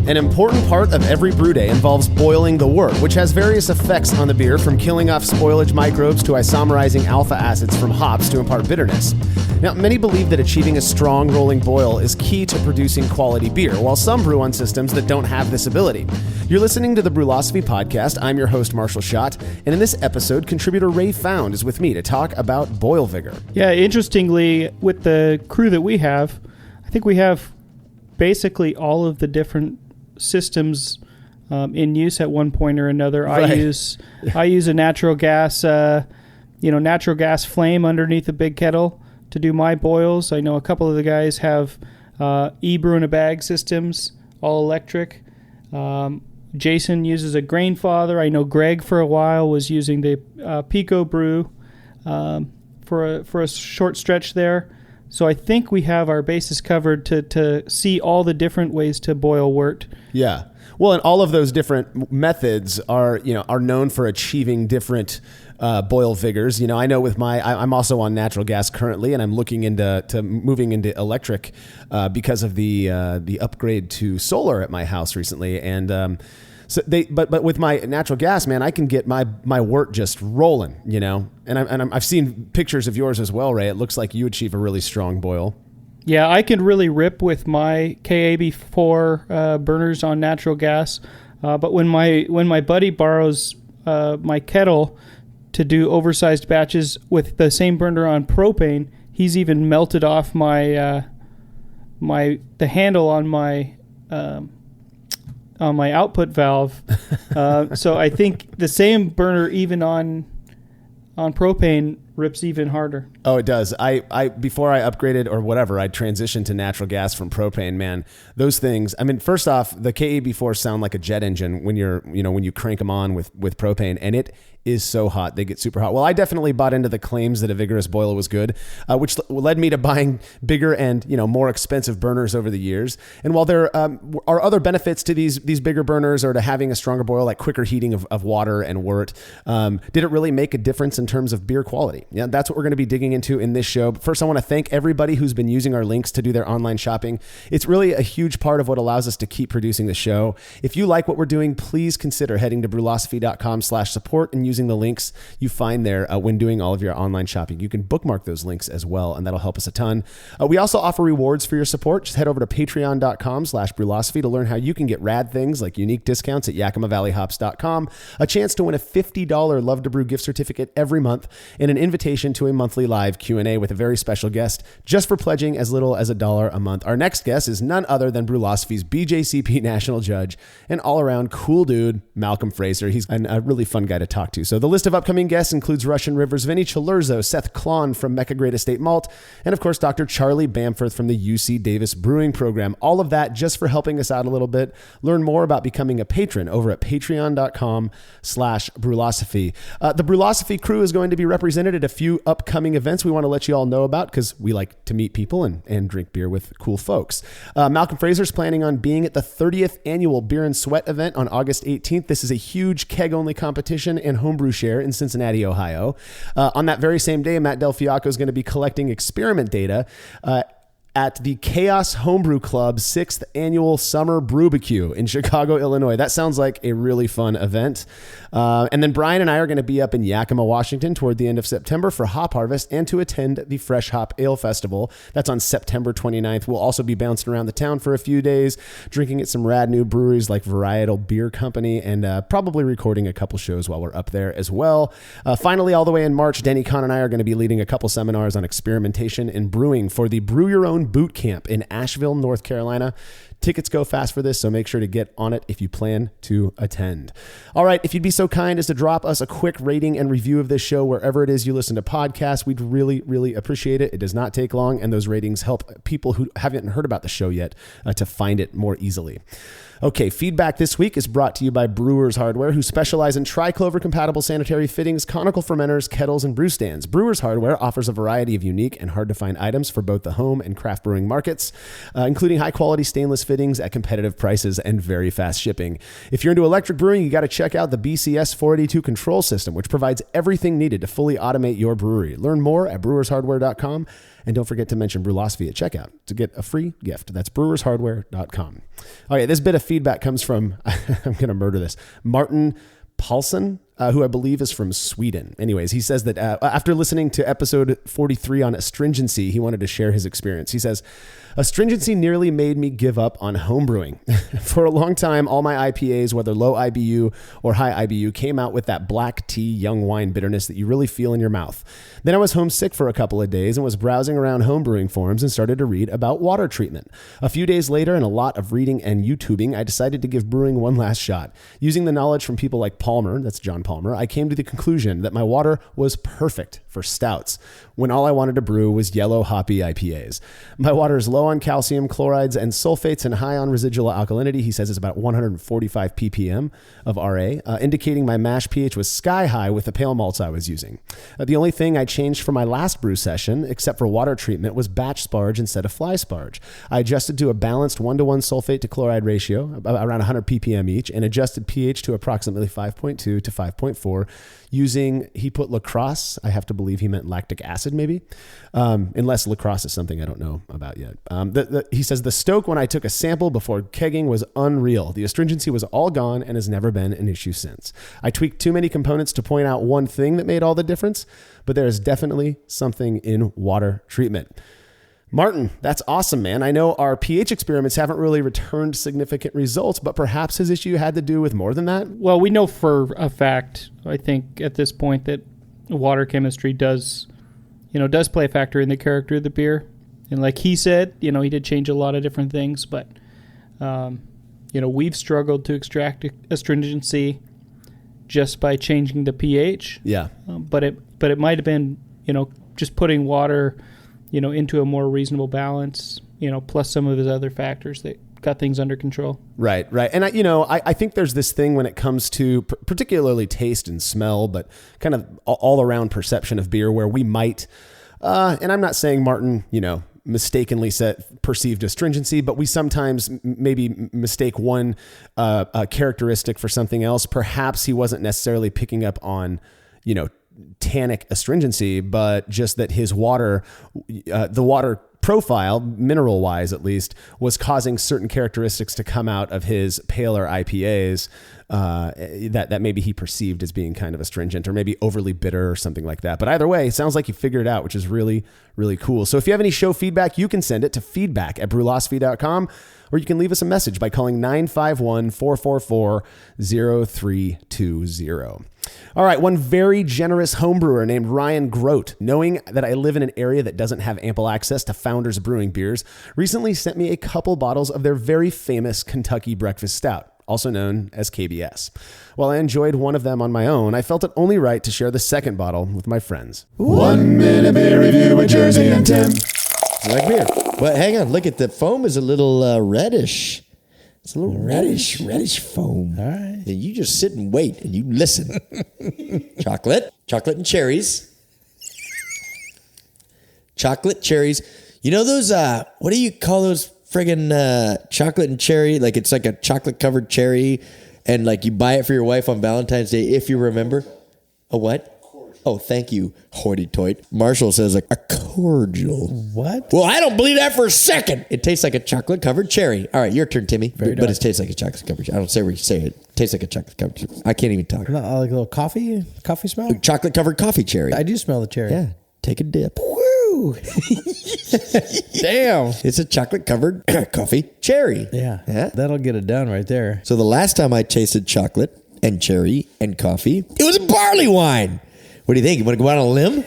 An important part of every brew day involves boiling the wort, which has various effects on the beer, from killing off spoilage microbes to isomerizing alpha acids from hops to impart bitterness. Now, many believe that achieving a strong rolling boil is key to producing quality beer, while some brew on systems that don't have this ability. You're listening to the Brewlosophy Podcast. I'm your host, Marshall Schott, and in this episode, contributor Ray Found is with me to talk about boil vigor. Yeah, interestingly, with the crew that we have, I think we have basically all of the different systems in use at one point or another. Right. I use a natural gas flame underneath a big kettle to do my boils. I know a couple of the guys have brew in a bag systems, all electric. Jason uses a grain father. I know Greg for a while was using the Pico brew for a short stretch there. So I think we have our bases covered to see all the different ways to boil wort. Yeah. Well, and all of those different methods are known for achieving different boil vigors. I know with I'm also on natural gas currently, and I'm looking into moving into electric because of the upgrade to solar at my house recently. And but with my natural gas, man, I can get my wort just rolling, And I've seen pictures of yours as well, Ray. It looks like you achieve a really strong boil. Yeah, I can really rip with my KAB4 burners on natural gas. But when my buddy borrows my kettle to do oversized batches with the same burner on propane, he's even melted off the handle on my output valve. So I think the same burner, even on propane, rips even harder. Oh, it does. I before I upgraded or whatever, I transitioned to natural gas from propane, man. Those things, I mean, first off, the KAB4 sound like a jet engine when you crank them on with propane, and it is so hot. They get super hot. Well, I definitely bought into the claims that a vigorous boil was good, which led me to buying bigger and, more expensive burners over the years. And while there are other benefits to these bigger burners or to having a stronger boil, like quicker heating of water and wort, did it really make a difference in terms of beer quality? Yeah, that's what we're going to be digging into in this show. But first, I want to thank everybody who's been using our links to do their online shopping. It's really a huge part of what allows us to keep producing the show. If you like what we're doing, please consider heading to brewlosophy.com/support and using the links you find there when doing all of your online shopping. You can bookmark those links as well, and that'll help us a ton. We also offer rewards for your support. Just head over to patreon.com/brewlosophy to learn how you can get rad things like unique discounts at YakimaValleyHops.com, a chance to win a $50 Love to Brew gift certificate every month, and an invitation to a monthly live Q&A with a very special guest just for pledging as little as $1 a month. Our next guest is none other than Brewlosophy's BJCP national judge and all-around cool dude, Malcolm Fraser. He's a really fun guy to talk to. So the list of upcoming guests includes Russian River's Vinny Chilurzo, Seth Klon from Mecca Great Estate Malt, and of course, Dr. Charlie Bamforth from the UC Davis Brewing Program. All of that just for helping us out a little bit. Learn more about becoming a patron over at patreon.com/brewlosophy. The Brewlosophy crew is going to be represented at a few upcoming events we want to let you all know about because we like to meet people and drink beer with cool folks. Malcolm Fraser's planning on being at the 30th annual Beer and Sweat event on August 18th. This is a huge keg-only competition and homebrew share in Cincinnati, Ohio. On that very same day, Matt Del Fiacco is going to be collecting experiment data at the Chaos Homebrew Club's 6th annual Summer Brewbarbecue in Chicago, Illinois. That sounds like a really fun event. And then Brian and I are going to be up in Yakima, Washington toward the end of September for Hop Harvest and to attend the Fresh Hop Ale Festival. That's on September 29th. We'll also be bouncing around the town for a few days, drinking at some rad new breweries like Varietal Beer Company, and probably recording a couple shows while we're up there as well. Finally, all the way in March, Denny Kahn and I are going to be leading a couple seminars on experimentation and brewing for the Brew Your Own Boot Camp in Asheville, North Carolina. Tickets go fast for this, so make sure to get on it if you plan to attend. All right, if you'd be so kind as to drop us a quick rating and review of this show wherever it is you listen to podcasts, we'd really, really appreciate it. It does not take long, and those ratings help people who haven't heard about the show yet to find it more easily. Okay, feedback this week is brought to you by Brewers Hardware, who specialize in triclover-compatible sanitary fittings, conical fermenters, kettles, and brew stands. Brewers Hardware offers a variety of unique and hard-to-find items for both the home and craft brewing markets, including high-quality stainless fittings at competitive prices and very fast shipping. If you're into electric brewing, you got to check out the BCS 482 control system, which provides everything needed to fully automate your brewery. Learn more at brewershardware.com. And don't forget to mention Brewlosophy at checkout to get a free gift. That's brewershardware.com. All right, this bit of feedback comes from, I'm going to murder this, Martin Paulson, who I believe is from Sweden. Anyways, he says that after listening to episode 43 on astringency, he wanted to share his experience. He says, astringency nearly made me give up on homebrewing. For a long time, all my IPAs, whether low IBU or high IBU, came out with that black tea young wine bitterness that you really feel in your mouth. Then I was homesick for a couple of days and was browsing around homebrewing forums and started to read about water treatment. A few days later, and a lot of reading and YouTubing, I decided to give brewing one last shot. Using the knowledge from people like Palmer, that's John Palmer, I came to the conclusion that my water was perfect for stouts when all I wanted to brew was yellow hoppy IPAs. My water is low on calcium, chlorides, and sulfates and high on residual alkalinity. He says it's about 145 ppm of RA, indicating my mash pH was sky high with the pale malts I was using. The only thing I changed from my last brew session, except for water treatment, was batch sparge instead of fly sparge. I adjusted to a balanced 1-to-1 sulfate to chloride ratio, around 100 ppm each, and adjusted pH to approximately 5.2 to 5.4 using, he put lacrosse. I have to believe he meant lactic acid maybe, unless lacrosse is something I don't know about yet. He says the stoke when I took a sample before kegging was unreal. The astringency was all gone and has never been an issue since. I tweaked too many components to point out one thing that made all the difference, but there is definitely something in water treatment. Martin, that's awesome, man. I know our pH experiments haven't really returned significant results, but perhaps his issue had to do with more than that? Well, we know for a fact, I think, at this point that water chemistry does play a factor in the character of the beer. And like he said, he did change a lot of different things, but, we've struggled to extract astringency just by changing the pH. Yeah. But it might have been, just putting water into a more reasonable balance, plus some of his other factors that got things under control. Right. And I think there's this thing when it comes to particularly taste and smell, but kind of all around perception of beer where we might, and I'm not saying Martin, mistakenly perceived astringency, but we sometimes maybe mistake one characteristic for something else. Perhaps he wasn't necessarily picking up on, tannic astringency, but just that his water, the water profile, mineral wise at least, was causing certain characteristics to come out of his paler IPAs that maybe he perceived as being kind of astringent or maybe overly bitter or something like that. But either way, it sounds like you figured it out, which is really, really cool. So if you have any show feedback, you can send it to feedback@brewlosophy.com, or you can leave us a message by calling 951-444-0320. All right, one very generous homebrewer named Ryan Grote, knowing that I live in an area that doesn't have ample access to Founders Brewing beers, recently sent me a couple bottles of their very famous Kentucky Breakfast Stout, also known as KBS. While I enjoyed one of them on my own, I felt it only right to share the second bottle with my friends. 1 minute beer review with Jersey and Tim. I like beer. But hang on, look at the foam is a little reddish. It's a little reddish foam. All right. And you just sit and wait and you listen. Chocolate and cherries. Chocolate, cherries. You know those, what do you call those friggin' chocolate and cherry? Like it's like a chocolate covered cherry and like you buy it for your wife on Valentine's Day, if you remember. A what? Oh, thank you, hoity-toity. Marshall says a cordial. What? Well, I don't believe that for a second. It tastes like a chocolate-covered cherry. All right, your turn, Timmy. Very but nice. it tastes like a chocolate-covered cherry. I don't say where you say it. It tastes like a chocolate-covered cherry. I can't even talk. Not like a little coffee smell? Chocolate-covered coffee cherry. I do smell the cherry. Yeah, take a dip. Woo! Damn. It's a chocolate-covered coffee cherry. Yeah. Yeah. That'll get it done right there. So the last time I tasted chocolate and cherry and coffee, it was a barley wine. What do you think? You want to go out on a limb?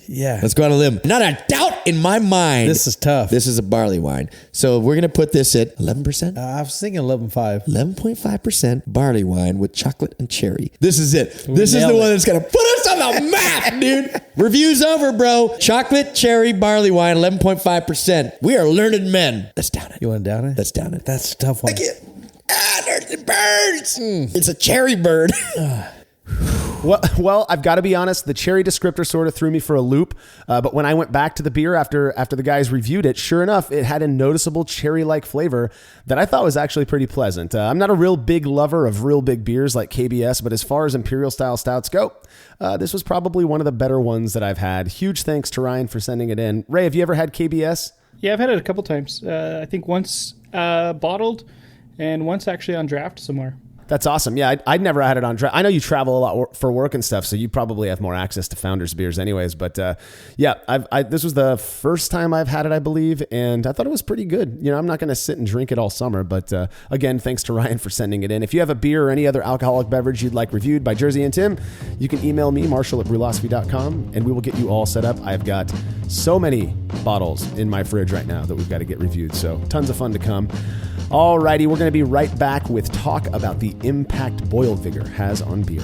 Yeah. Let's go on a limb. Not a doubt in my mind. This is tough. This is a barley wine. So we're going to put this at 11%. I was thinking 11.5. 11.5% barley wine with chocolate and cherry. This is it. This is the nailed one it. that's going to put us on the map, dude. Review's over, bro. Chocolate, cherry, barley wine, 11.5%. We are learned men. Let's down it. You want to down it? Let's down it. That's a tough one. It burns. It's a cherry bird. Well, I've got to be honest. The cherry descriptor sort of threw me for a loop. But when I went back to the beer after the guys reviewed it, sure enough, it had a noticeable cherry-like flavor that I thought was actually pretty pleasant. I'm not a real big lover of real big beers like KBS, but as far as imperial-style stouts go, this was probably one of the better ones that I've had. Huge thanks to Ryan for sending it in. Ray, have you ever had KBS? Yeah, I've had it a couple times. I think once bottled and once actually on draft somewhere. That's awesome. Yeah, I'd never had it on draft. I know you travel a lot for work and stuff, so you probably have more access to Founders beers anyways. But yeah, this was the first time I've had it, I believe, and I thought it was pretty good. You know, I'm not going to sit and drink it all summer, but again, thanks to Ryan for sending it in. If you have a beer or any other alcoholic beverage you'd like reviewed by Jersey and Tim, you can email me, marshall@brewlosophy.com, and we will get you all set up. I've got so many bottles in my fridge right now that we've got to get reviewed, so tons of fun to come. Alrighty, we're going to be right back with talk about the impact boiled Vigor has on beer.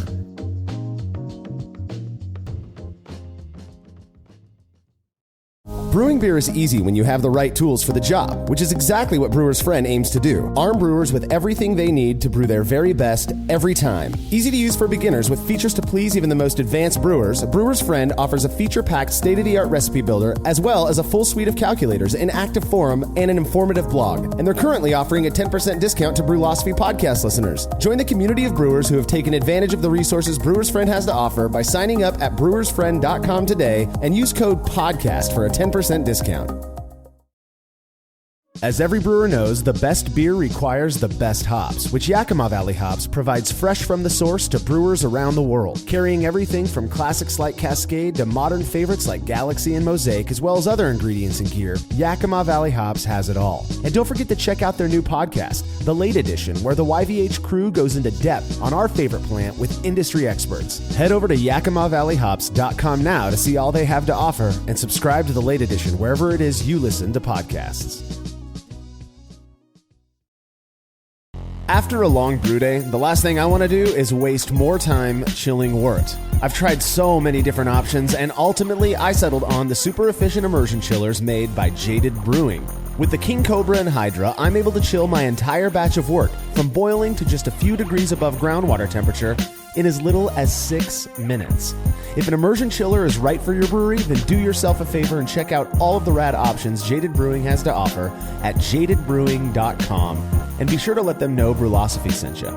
Brewing beer is easy when you have the right tools for the job, which is exactly what Brewer's Friend aims to do. Arm brewers with everything they need to brew their very best every time. Easy to use for beginners with features to please even the most advanced brewers, Brewer's Friend offers a feature-packed state-of-the-art recipe builder as well as a full suite of calculators, an active forum, and an informative blog. And they're currently offering a 10% discount to Brewlosophy podcast listeners. Join the community of brewers who have taken advantage of the resources Brewer's Friend has to offer by signing up at brewersfriend.com today and use code PODCAST for a 10% discount. As every brewer knows, the best beer requires the best hops, which Yakima Valley Hops provides fresh from the source to brewers around the world, carrying everything from classics like Cascade to modern favorites like Galaxy and Mosaic, as well as other ingredients and gear. Yakima Valley Hops has it all. And don't forget to check out their new podcast, The Late Edition, where the YVH crew goes into depth on our favorite plant with industry experts. Head over to YakimaValleyHops.com now to see all they have to offer and subscribe to The Late Edition wherever it is you listen to podcasts. After a long brew day, the last thing I want to do is waste more time chilling wort. I've tried so many different options, and ultimately I settled on the super efficient immersion chillers made by Jaded Brewing. With the King Cobra and Hydra, I'm able to chill my entire batch of wort from boiling to just a few degrees above groundwater temperature in as little as 6 minutes. If an immersion chiller is right for your brewery, then do yourself a favor and check out all of the rad options Jaded Brewing has to offer at jadedbrewing.com. And be sure to let them know Brewlosophy sent you.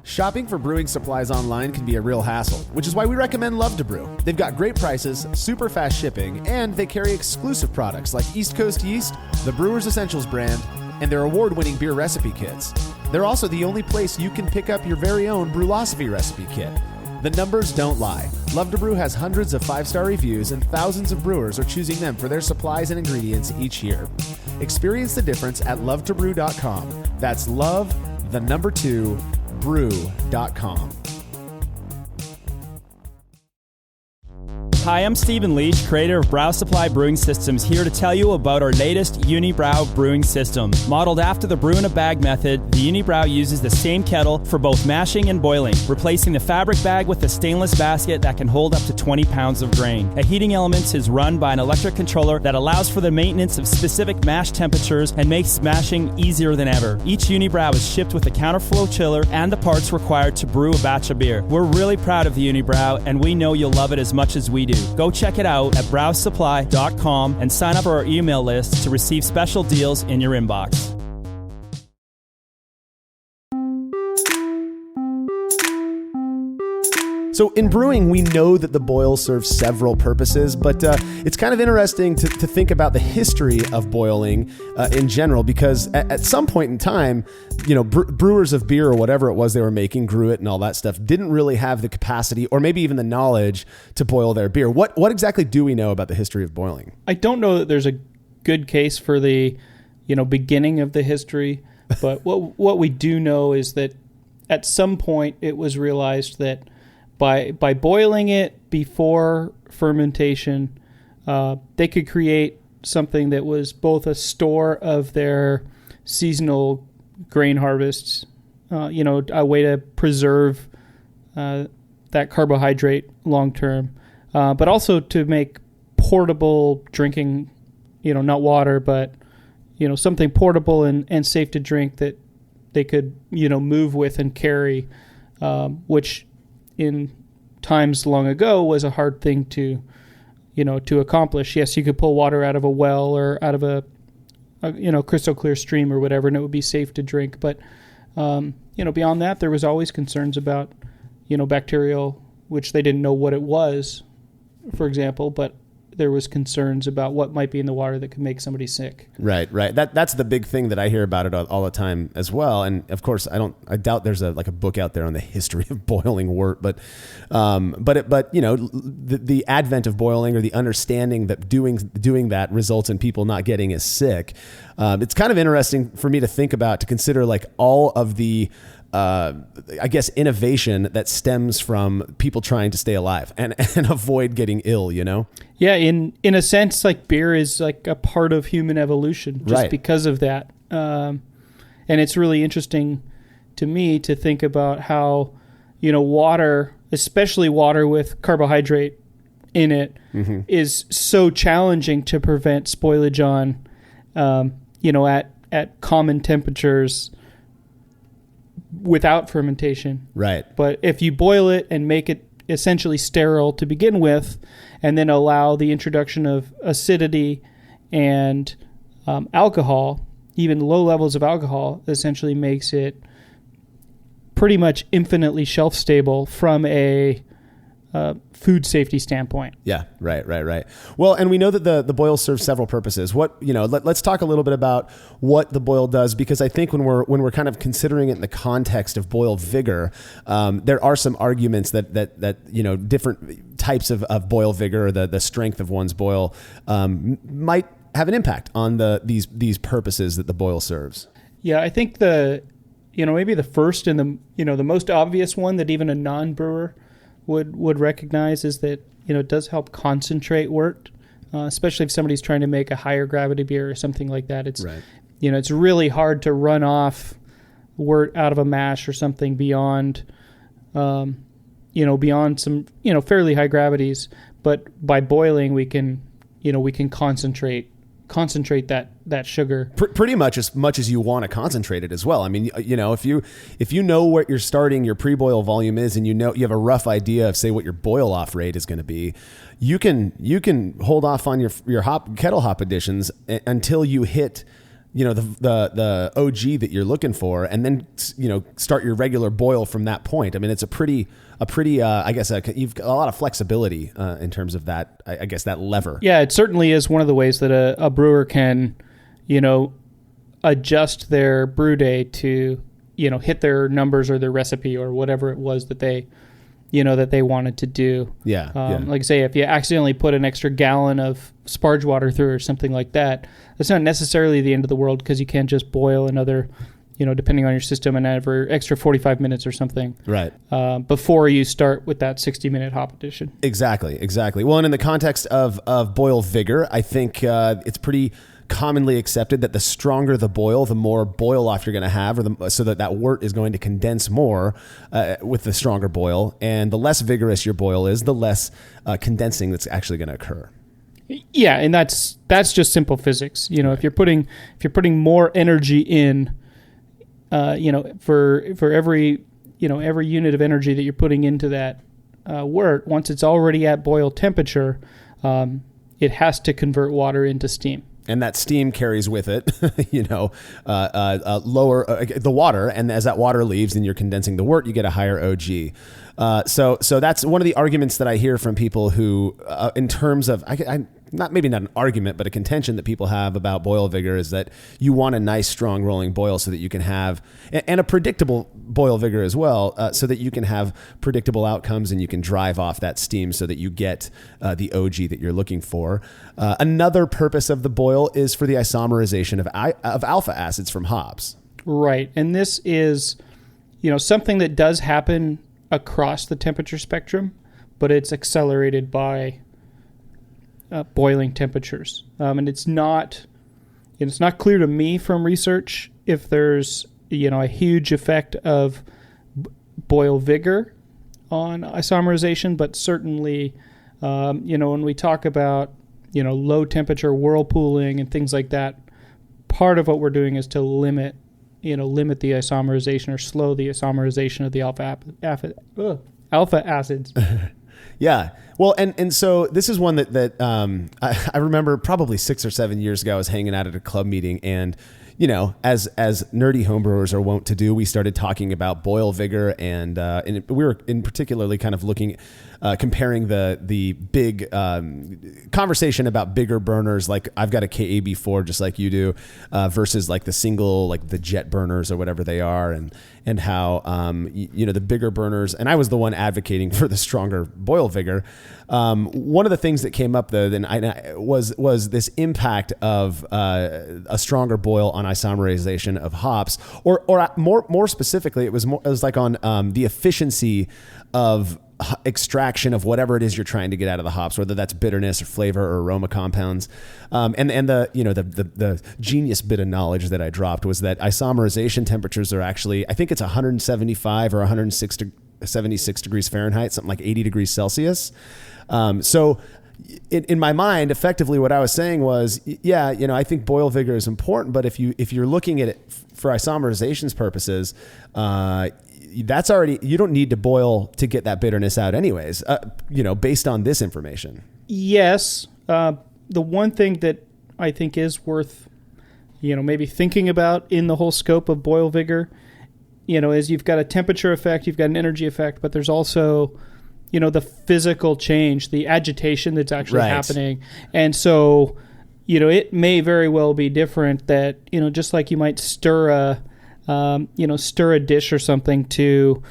Shopping for brewing supplies online can be a real hassle, which is why we recommend Love to Brew. They've got great prices, super fast shipping, and they carry exclusive products like East Coast Yeast, the Brewer's Essentials brand, and their award-winning beer recipe kits. They're also the only place you can pick up your very own Brewlosophy recipe kit. The numbers don't lie. Love to Brew has hundreds of 5-star reviews and thousands of brewers are choosing them for their supplies and ingredients each year. Experience the difference at lovetobrew.com. That's love, the number 2, brew.com. Hi, I'm Stephen Leach, creator of Brow Supply Brewing Systems, here to tell you about our latest Unibrow brewing system. Modeled after the brew in a bag method, the Unibrow uses the same kettle for both mashing and boiling, replacing the fabric bag with a stainless basket that can hold up to 20 pounds of grain. A heating element is run by an electric controller that allows for the maintenance of specific mash temperatures and makes mashing easier than ever. Each Unibrow is shipped with a counterflow chiller and the parts required to brew a batch of beer. We're really proud of the Unibrow, and we know you'll love it as much as we do. Go check it out at browsupply.com and sign up for our email list to receive special deals in your inbox. So in brewing, we know that the boil serves several purposes, but it's kind of interesting to think about the history of boiling in general, because at some point in time, you know, brewers of beer or whatever it was they were making, grew it and all that stuff, didn't really have the capacity or maybe even the knowledge to boil their beer. What exactly do we know about the history of boiling? I don't know that there's a good case for the, beginning of the history, but what we do know is that at some point it was realized that by boiling it before fermentation, they could create something that was both a store of their seasonal grain harvests, a way to preserve that carbohydrate long term, but also to make portable drinking, not water, but something portable and safe to drink that they could move with and carry, which in times long ago was a hard thing to accomplish. Yes, you could pull water out of a well or out of a crystal clear stream or whatever, and it would be safe to drink. But beyond that, there was always concerns about bacterial, which they didn't know what it was, for example, but there was concerns about what might be in the water that could make somebody sick. Right. That's the big thing that I hear about it all the time as well. And of course, I doubt there's a book out there on the history of boiling wort, but the advent of boiling, or the understanding that doing that results in people not getting as sick. It's kind of interesting for me to consider all of the innovation that stems from people trying to stay alive and avoid getting ill, Yeah, in a sense, beer is a part of human evolution just because of that. And it's really interesting to me to think about how, water, especially water with carbohydrate in it, is so challenging to prevent spoilage on, at common temperatures without fermentation. Right. But if you boil it and make it essentially sterile to begin with, and then allow the introduction of acidity and alcohol, even low levels of alcohol, essentially makes it pretty much infinitely shelf stable from a food safety standpoint. Yeah, right. Well, and we know that the boil serves several purposes. Let's talk a little bit about what the boil does, because I think when we're kind of considering it in the context of boil vigor, there are some arguments that different types of boil vigor, or the strength of one's boil, might have an impact on these purposes that the boil serves. Yeah, I think maybe the first and the most obvious one that even a non-brewer would recognize is that it does help concentrate wort, especially if somebody's trying to make a higher gravity beer or something like that. It's right. It's really hard to run off wort out of a mash or something beyond beyond some fairly high gravities. But by boiling, we can concentrate that sugar pretty much as you want to concentrate it as well. I mean, if you know what you're starting your pre-boil volume is, and you have a rough idea of, say, what your boil off rate is going to be, you can hold off on your kettle hop additions until you hit the OG that you're looking for, and then start your regular boil from that point. I mean, it's a pretty you've got a lot of flexibility in terms of that. I guess that lever. Yeah, it certainly is one of the ways that a brewer can, adjust their brew day to, hit their numbers or their recipe or whatever it was that they wanted to do. Yeah. Like say, if you accidentally put an extra gallon of sparge water through or something like that, that's not necessarily the end of the world, because you can just boil another, depending on your system, another extra 45 minutes or something. Right. Before you start with that 60-minute hop addition. Exactly. Well, and in the context of boil vigor, I think it's pretty commonly accepted that the stronger the boil, the more boil off you're going to have, so that wort is going to condense more with the stronger boil, and the less vigorous your boil is, the less condensing that's actually going to occur. Yeah, and that's just simple physics. If you're putting more energy in, for every unit of energy that you're putting into that wort, once it's already at boil temperature, it has to convert water into steam. And that steam carries with it, lower the water, and as that water leaves and you're condensing the wort, you get a higher OG. So that's one of the arguments that I hear from people who, in terms of, maybe not an argument, but a contention that people have about boil vigor, is that you want a nice, strong rolling boil so that you can have, and a predictable boil vigor as well, so that you can have predictable outcomes and you can drive off that steam so that you get the OG that you're looking for. Another purpose of the boil is for the isomerization of alpha acids from hops. Right. And this is, something that does happen across the temperature spectrum, but it's accelerated by boiling temperatures. And it's not clear to me from research if there's, a huge effect of boil vigor on isomerization, but certainly, when we talk about, low temperature whirlpooling and things like that, part of what we're doing is to limit limit the isomerization or slow the isomerization of the alpha acids. Yeah. Well, and so this is one that I remember probably 6 or 7 years ago. I was hanging out at a club meeting, and as nerdy homebrewers are wont to do, we started talking about boil vigor, and we were in particularly kind of looking, comparing the big conversation about bigger burners. Like I've got a KAB4 just like you do, versus like the single, like the jet burners or whatever they are, and how the bigger burners. And I was the one advocating for the stronger boil vigor. One of the things that came up though, was this impact of a stronger boil on isomerization of hops, or more specifically, it was like on the efficiency of extraction of whatever it is you're trying to get out of the hops, whether that's bitterness or flavor or aroma compounds. And the genius bit of knowledge that I dropped was that isomerization temperatures are actually, I think it's 175 or 176 degrees Fahrenheit, something like 80 degrees Celsius. So in my mind, effectively what I was saying was, I think boil vigor is important, but if you're looking at it for isomerization's purposes, that's already, you don't need to boil to get that bitterness out anyways, based on this information. Yes. The one thing that I think is worth, maybe thinking about in the whole scope of boil vigor, is you've got a temperature effect, you've got an energy effect, but there's also, the physical change, the agitation that's actually happening. And so, it may very well be different that, just like you might stir a dish or something to,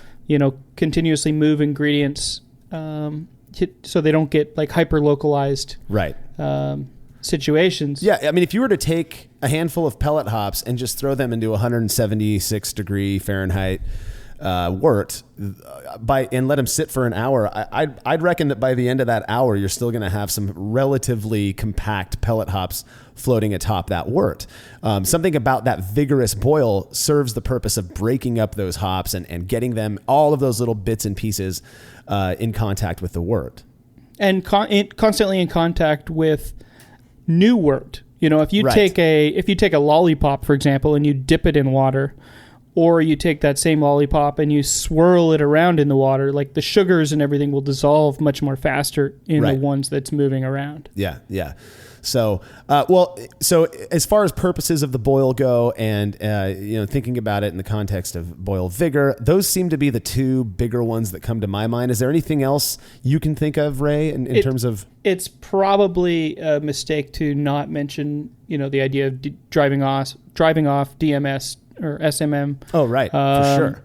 continuously move ingredients so they don't get like hyper localized situations. Yeah, I mean, if you were to take a handful of pellet hops and just throw them into 176 degree Fahrenheit wort and let them sit for an hour, I'd reckon that by the end of that hour, you're still going to have some relatively compact pellet hops floating atop that wort. Something about that vigorous boil serves the purpose of breaking up those hops and getting them, all of those little bits and pieces, in contact with the wort. And constantly in contact with new wort. If you take a lollipop, for example, and you dip it in water, or you take that same lollipop and you swirl it around in the water, like the sugars and everything will dissolve much more faster in the ones that's moving around. Yeah. So, so as far as purposes of the boil go, and thinking about it in the context of boil vigor, those seem to be the two bigger ones that come to my mind. Is there anything else you can think of, Ray, in terms of? It's probably a mistake to not mention, the idea of driving off DMS or SMM. Oh, right, for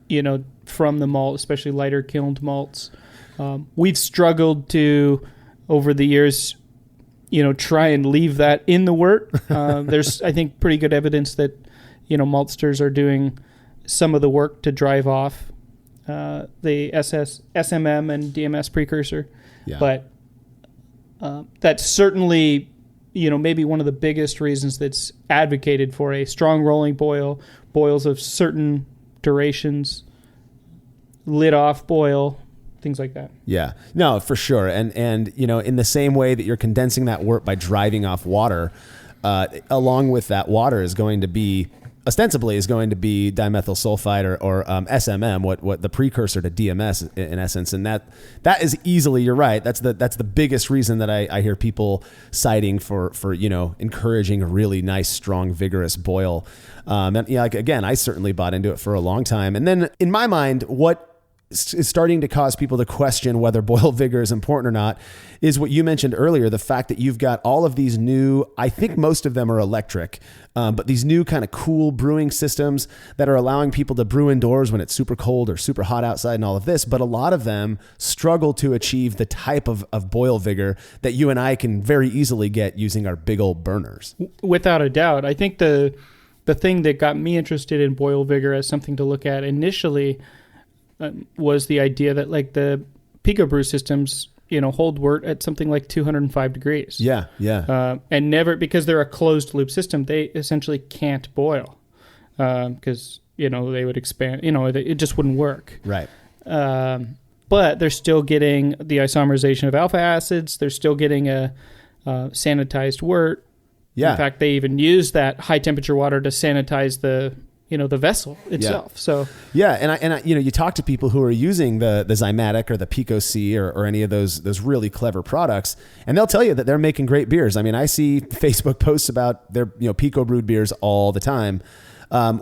sure. From the malt, especially lighter kilned malts. We've struggled to, over the years, try and leave that in the wort. There's, I think, pretty good evidence that, maltsters are doing some of the work to drive off the SMM and DMS precursor. Yeah. But that's certainly, maybe one of the biggest reasons that's advocated for a strong rolling boils of certain durations, lid off boil, things like that. Yeah, no, for sure. And in the same way that you're condensing that wort by driving off water, along with that water ostensibly is going to be dimethyl sulfide or SMM, what the precursor to DMS in essence. And that is easily, you're right. That's the biggest reason that I hear people citing for encouraging a really nice, strong, vigorous boil. Again, I certainly bought into it for a long time. And then in my mind, what is starting to cause people to question whether boil vigor is important or not is what you mentioned earlier, the fact that you've got all of these new, I think most of them are electric, but these new kind of cool brewing systems that are allowing people to brew indoors when it's super cold or super hot outside and all of this. But a lot of them struggle to achieve the type of boil vigor that you and I can very easily get using our big old burners. Without a doubt. I think the thing that got me interested in boil vigor as something to look at initially was the idea that like the pico brew systems, hold wort at something like 205 degrees. Yeah. And never, because they're a closed loop system, they essentially can't boil because, they would expand, it just wouldn't work. Right. But they're still getting the isomerization of alpha acids. They're still getting a sanitized wort. Yeah. In fact, they even use that high temperature water to sanitize the the vessel itself. So yeah, and I, you talk to people who are using the Zymatic or the Pico C or any of those really clever products, and they'll tell you that they're making great beers. I mean, I see Facebook posts about their Pico brewed beers all the time.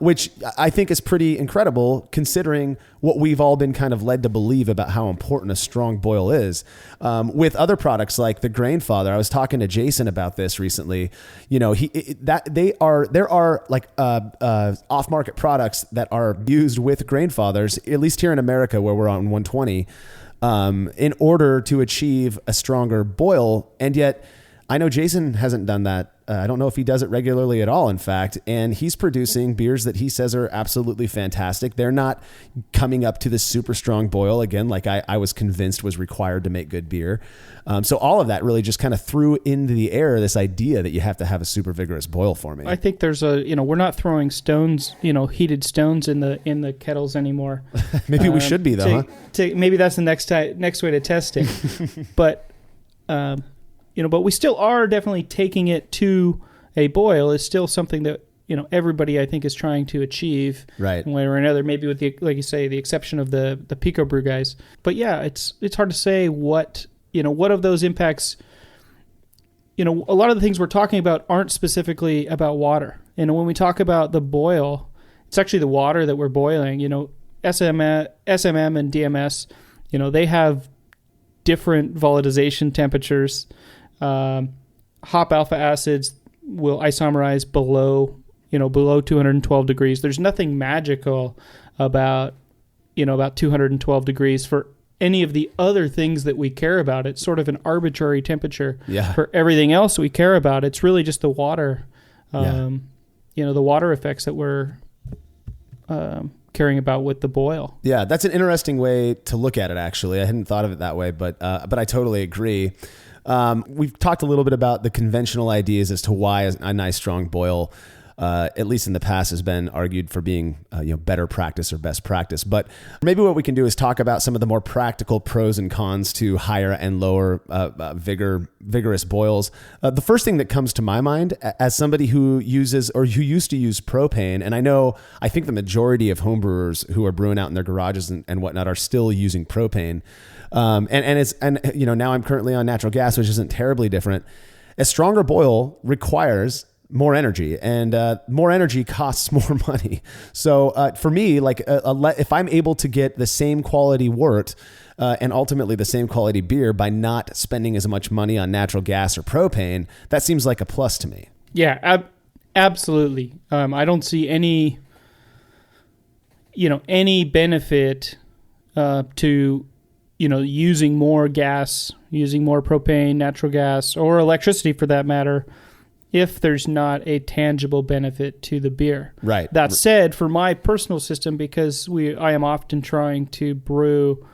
Which I think is pretty incredible considering what we've all been kind of led to believe about how important a strong boil is. With other products like the Grainfather, I was talking to Jason about this recently. There are like off-market products that are used with Grainfathers, at least here in America where we're on 120, in order to achieve a stronger boil, and yet I know Jason hasn't done that. I don't know if he does it regularly at all, in fact, and he's producing beers that he says are absolutely fantastic. They're not coming up to this super strong boil, again, like I was convinced was required to make good beer. So all of that really just kind of threw into the air this idea that you have to have a super vigorous boil for me. I think there's we're not throwing stones, heated stones in the kettles anymore. Maybe we should be, though, maybe that's the next way to test it. But... but we still are definitely taking it to a boil. Is still something that everybody I think is trying to achieve, right? One way or another. Maybe with like you say, the exception of the Pico Brew guys. But yeah, it's hard to say what of those impacts. A lot of the things we're talking about aren't specifically about water. When we talk about the boil, it's actually the water that we're boiling. SMM and DMS, they have different volatilization temperatures. Hop alpha acids will isomerize below 212 degrees. There's nothing magical about 212 degrees for any of the other things that we care about. It's sort of an arbitrary temperature for everything else we care about. It's really just the water, the water effects that we're caring about with the boil. Yeah, that's an interesting way to look at it, actually. I hadn't thought of it that way, but I totally agree. We've talked a little bit about the conventional ideas as to why a nice strong boil, at least in the past, has been argued for being better practice or best practice. But maybe what we can do is talk about some of the more practical pros and cons to higher and lower vigorous boils. The first thing that comes to my mind as somebody who uses or who used to use propane, and I think the majority of homebrewers who are brewing out in their garages and whatnot are still using propane. Now I'm currently on natural gas, which isn't terribly different. A stronger boil requires more energy, and more energy costs more money. So for me, if I'm able to get the same quality wort and ultimately the same quality beer by not spending as much money on natural gas or propane, that seems like a plus to me. Yeah, absolutely. I don't see any benefit to using more gas, using more propane, natural gas, or electricity for that matter, if there's not a tangible benefit to the beer. Right. That said, for my personal system, because I am often trying to brew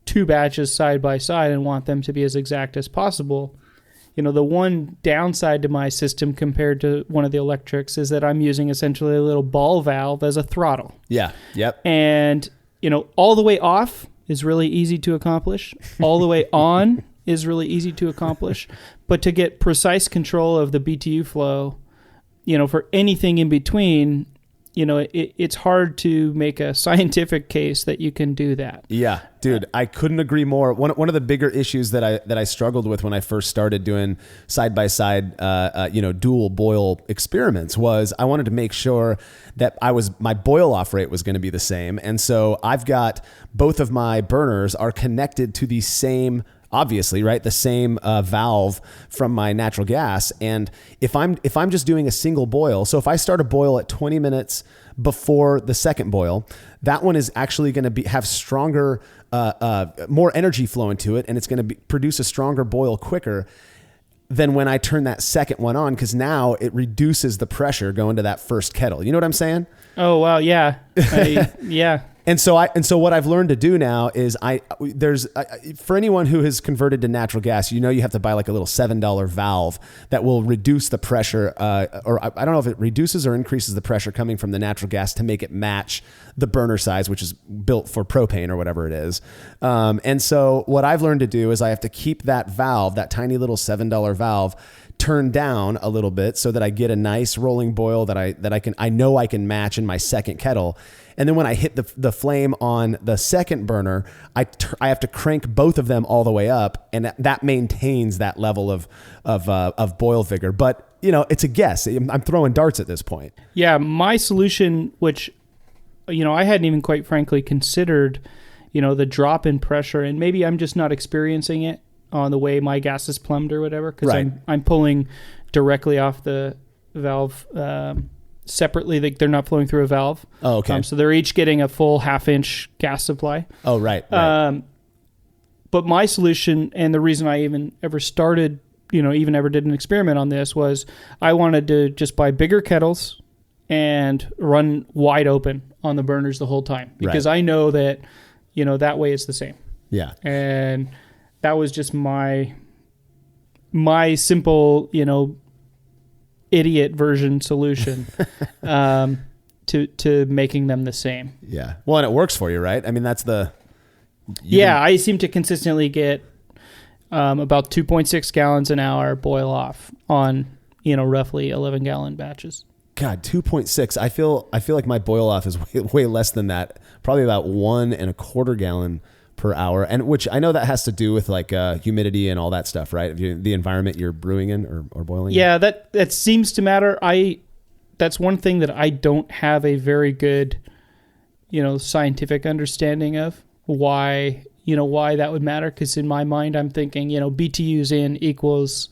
two batches side by side and want them to be as exact as possible, the one downside to my system compared to one of the electrics is that I'm using essentially a little ball valve as a throttle. Yeah. Yep. And, all the way off is really easy to accomplish. All the way on is really easy to accomplish. But to get precise control of the BTU flow, for anything in between, it's hard to make a scientific case that you can do that. Yeah, dude, I couldn't agree more. One of the bigger issues that I struggled with when I first started doing side-by-side, dual boil experiments was I wanted to make sure that my boil off rate was going to be the same. And so I've got both of my burners are connected to the same, obviously, right? The same valve from my natural gas. And if I'm just doing a single boil, so if I start a boil at 20 minutes before the second boil, that one is actually going to have stronger, more energy flow into it, and it's going to produce a stronger boil quicker than when I turn that second one on, because now it reduces the pressure going to that first kettle. You know what I'm saying? Oh, wow. Yeah. Yeah. And so what I've learned to do now is for anyone who has converted to natural gas, you have to buy like a little $7 valve that will reduce the pressure, or I don't know if it reduces or increases the pressure coming from the natural gas to make it match the burner size, which is built for propane or whatever it is. And so what I've learned to do is I have to keep that valve, that tiny little $7 valve, turn down a little bit so that I get a nice rolling boil that I know I can match in my second kettle. And then when I hit the flame on the second burner, I have to crank both of them all the way up, and that maintains that level of boil vigor. But it's a guess. I'm throwing darts at this point. Yeah, my solution, which I hadn't even quite frankly considered, the drop in pressure, and maybe I'm just not experiencing it on the way my gas is plumbed or whatever, because right. I'm pulling directly off the valve. Separately, they're not flowing through a valve. Oh, okay. So they're each getting a full half-inch gas supply. Oh, right. But my solution, and the reason I even ever started, even ever did an experiment on this, was I wanted to just buy bigger kettles and run wide open on the burners the whole time, because I know that, that way it's the same. Yeah. And that was just my simple, idiot version solution to making them the same. Yeah. Well, and it works for you, right? I mean, that's I seem to consistently get about 2.6 gallons an hour boil off on, roughly 11-gallon batches. God, 2.6. I feel like my boil off is way less than that. Probably about 1.25 gallon per hour, and which I know that has to do with like humidity and all that stuff, right? The environment you're brewing in or boiling in. Yeah, that seems to matter. That's one thing that I don't have a very good, scientific understanding of why that would matter. Because in my mind, I'm thinking, BTUs in equals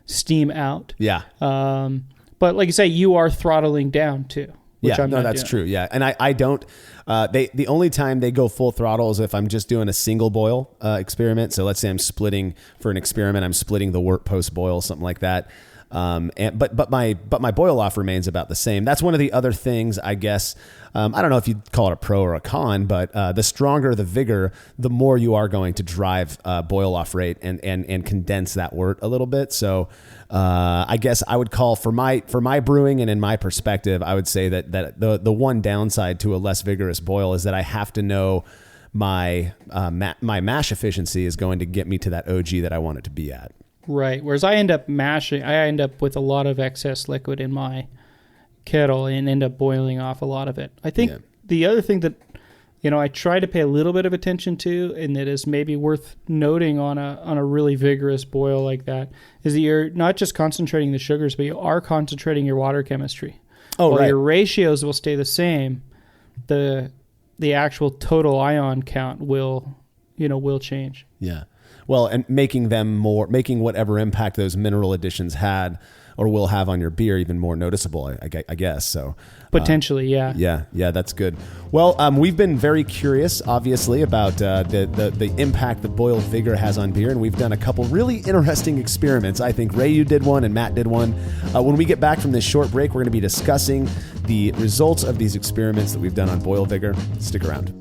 steam out. Yeah. But like you say, you are throttling down too. That's true. Yeah. And I don't, the only time they go full throttle is if I'm just doing a single boil experiment. So let's say I'm splitting for an experiment, I'm splitting the wort post boil, something like that. But my boil off remains about the same. That's one of the other things, I guess. I don't know if you'd call it a pro or a con, but the stronger the vigor, the more you are going to drive boil off rate and condense that wort a little bit. So I guess I would call for my brewing, and in my perspective, I would say that the one downside to a less vigorous boil is that I have to know my mash efficiency is going to get me to that OG that I want it to be at. Right. Whereas I end up with a lot of excess liquid in my kettle and end up boiling off a lot of it. I think the other thing that, I try to pay a little bit of attention to, and that is maybe worth noting on a really vigorous boil like that, is that you're not just concentrating the sugars, but you are concentrating your water chemistry. Oh, While right. your ratios will stay the same, the actual total ion count will change. Yeah. Well, and making whatever impact those mineral additions had or will have on your beer even more noticeable, I guess. So potentially, yeah. Yeah, that's good. Well, we've been very curious, obviously, about the impact the boil vigor has on beer, and we've done a couple really interesting experiments. I think Ray, you did one, and Matt did one. When we get back from this short break, we're going to be discussing the results of these experiments that we've done on boil vigor. Stick around.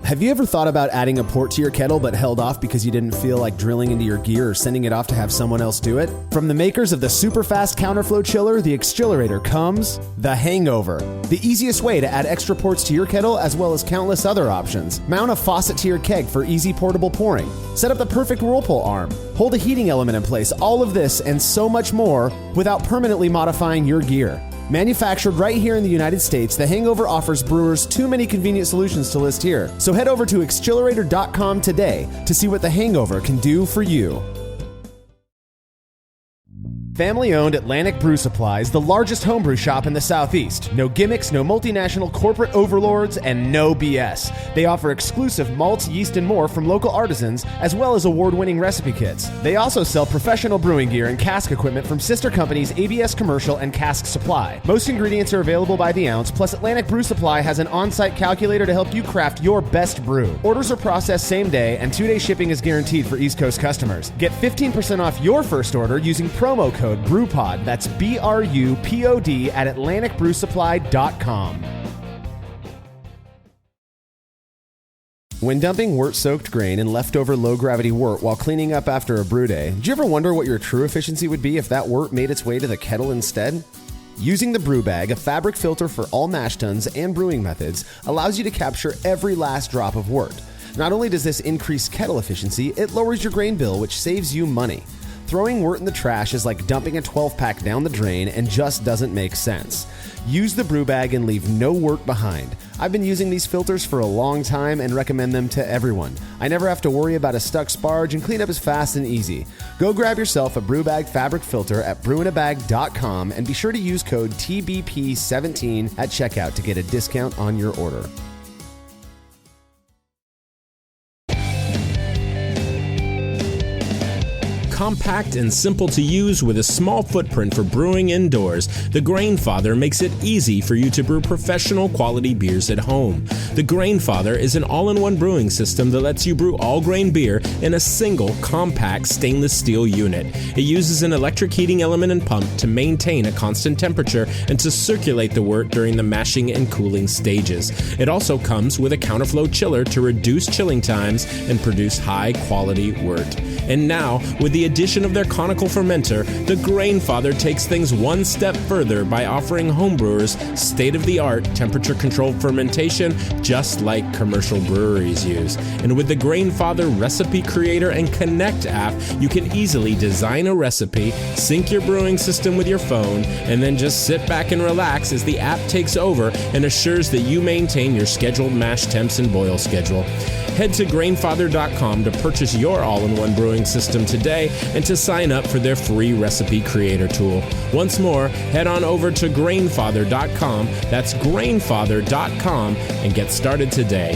Have you ever thought about adding a port to your kettle but held off because you didn't feel like drilling into your gear or sending it off to have someone else do it? From the makers of the super fast counterflow chiller, the exGEERiments, comes the Hangover, the easiest way to add extra ports to your kettle as well as countless other options. Mount a faucet to your keg for easy portable pouring. Set up the perfect whirlpool arm. Hold a heating element in place. All of this and so much more without permanently modifying your gear. Manufactured right here in the United States, the Hangover offers brewers too many convenient solutions to list here. So head over to exGEERiments.com today to see what the Hangover can do for you. Family-owned Atlantic Brew Supply is the largest homebrew shop in the Southeast. No gimmicks, no multinational corporate overlords, and no BS. They offer exclusive malts, yeast, and more from local artisans, as well as award-winning recipe kits. They also sell professional brewing gear and cask equipment from sister companies ABS Commercial and Cask Supply. Most ingredients are available by the ounce, plus Atlantic Brew Supply has an on-site calculator to help you craft your best brew. Orders are processed same day, and 2-day shipping is guaranteed for East Coast customers. Get 15% off your first order using promo code BREWPOD. That's BRUPOD at AtlanticBrewSupply.com. When dumping wort-soaked grain in leftover low-gravity wort while cleaning up after a brew day, did you ever wonder what your true efficiency would be if that wort made its way to the kettle instead? Using the brew bag, a fabric filter for all mash tuns and brewing methods, allows you to capture every last drop of wort. Not only does this increase kettle efficiency, it lowers your grain bill, which saves you money. Throwing wort in the trash is like dumping a 12-pack down the drain and just doesn't make sense. Use the brew bag and leave no wort behind. I've been using these filters for a long time and recommend them to everyone. I never have to worry about a stuck sparge, and cleanup is fast and easy. Go grab yourself a brew bag fabric filter at brewinabag.com and be sure to use code TBP17 at checkout to get a discount on your order. Compact and simple to use with a small footprint for brewing indoors, the Grainfather makes it easy for you to brew professional quality beers at home. The Grainfather is an all-in-one brewing system that lets you brew all grain beer in a single compact stainless steel unit. It uses an electric heating element and pump to maintain a constant temperature and to circulate the wort during the mashing and cooling stages. It also comes with a counterflow chiller to reduce chilling times and produce high-quality wort. And now, with the addition of their conical fermenter, the Grainfather takes things one step further by offering homebrewers state-of-the-art temperature-controlled fermentation just like commercial breweries use. And with the Grainfather Recipe Creator and Connect app, you can easily design a recipe, sync your brewing system with your phone, and then just sit back and relax as the app takes over and assures that you maintain your scheduled mash temps and boil schedule. Head to Grainfather.com to purchase your all-in-one brewing system today and to sign up for their free recipe creator tool. Once more, head on over to Grainfather.com, that's Grainfather.com, and get started today.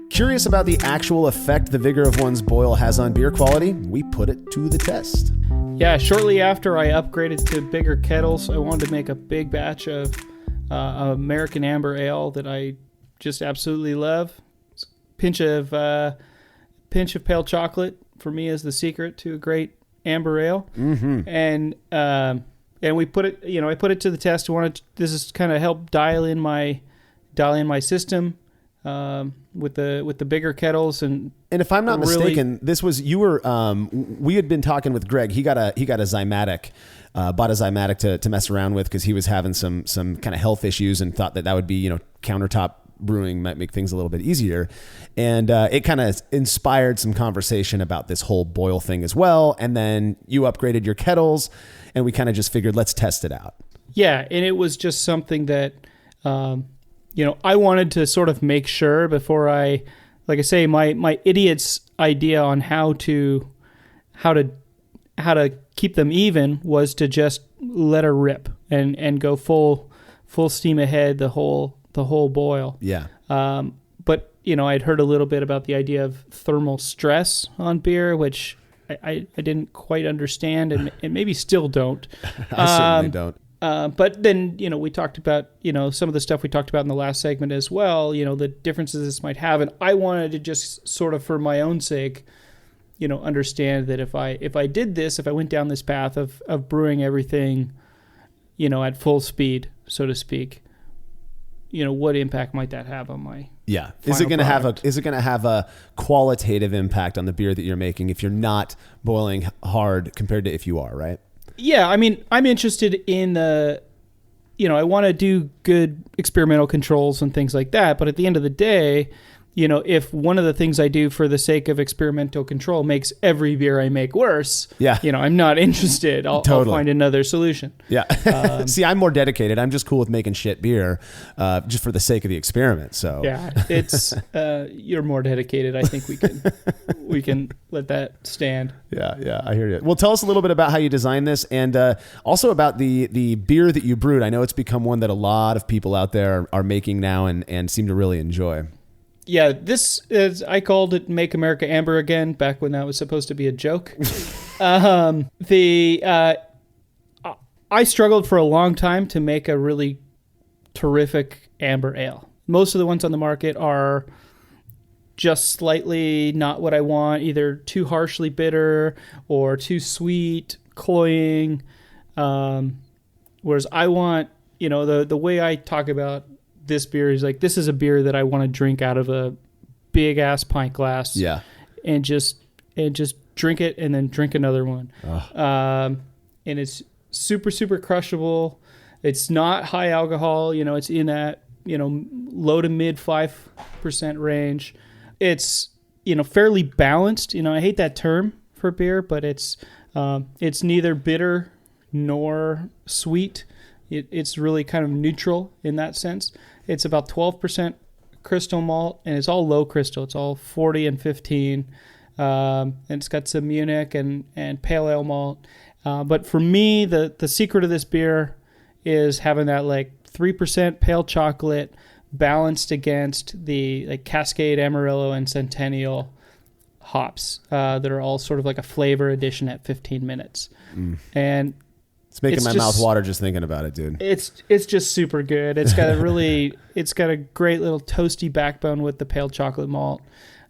Curious about the actual effect the vigor of one's boil has on beer quality? We put it to the test. Yeah, shortly after I upgraded to bigger kettles, I wanted to make a big batch of American Amber Ale that I just absolutely love. Pinch of pale chocolate for me is the secret to a great amber ale. Mm-hmm. And we put it, I put it to the test. This is kind of help dial in my system with the bigger kettles. And if I'm not mistaken, this was we had been talking with Greg. He got a Zymatic. Bought a Zymatic to mess around with because he was having some kind of health issues and thought that would be, countertop brewing might make things a little bit easier. And it kind of inspired some conversation about this whole boil thing as well. And then you upgraded your kettles and we kind of just figured, let's test it out. Yeah. And it was just something that, I wanted to sort of make sure before like I say, my idiot's idea on how to keep them even was to just let her rip and go full steam ahead the whole boil. Yeah. But I'd heard a little bit about the idea of thermal stress on beer, which I didn't quite understand and maybe still don't. I certainly don't. But then, we talked about, some of the stuff we talked about in the last segment as well, the differences this might have. And I wanted to just sort of, for my own sake, understand that if I did this, if I went down this path of brewing everything, at full speed, so to speak, what impact might that have on my Is it going to have a qualitative impact on the beer that you're making if you're not boiling hard compared to if you are, right? Yeah, I mean, I'm interested in I want to do good experimental controls and things like that. But at the end of the day, if one of the things I do for the sake of experimental control makes every beer I make worse, I'm not interested. I'll find another solution. Yeah. See, I'm more dedicated. I'm just cool with making shit beer just for the sake of the experiment. So yeah, it's you're more dedicated. I think we can let that stand. Yeah, I hear you. Well, tell us a little bit about how you designed this and also about the beer that you brewed. I know it's become one that a lot of people out there are making now and seem to really enjoy. Yeah, this is, I called it Make America Amber Again back when that was supposed to be a joke. I struggled for a long time to make a really terrific amber ale. Most of the ones on the market are just slightly not what I want, either too harshly bitter or too sweet, cloying. Whereas I want, the way I talk about this beer is like, this is a beer that I want to drink out of a big ass pint glass. Yeah. And just drink it and then drink another one. And it's super, super crushable. It's not high alcohol. It's in that, low to mid 5% range. It's, fairly balanced. I hate that term for beer, but it's neither bitter nor sweet. It's really kind of neutral in that sense. It's about 12% crystal malt, and it's all low crystal. It's all 40 and 15. And it's got some Munich and pale ale malt. But for me, the secret of this beer is having that like 3% pale chocolate balanced against the like Cascade, Amarillo, and Centennial hops that are all sort of like a flavor addition at 15 minutes. And it's making my mouth water just thinking about it, dude. It's just super good. It's got a great little toasty backbone with the pale chocolate malt.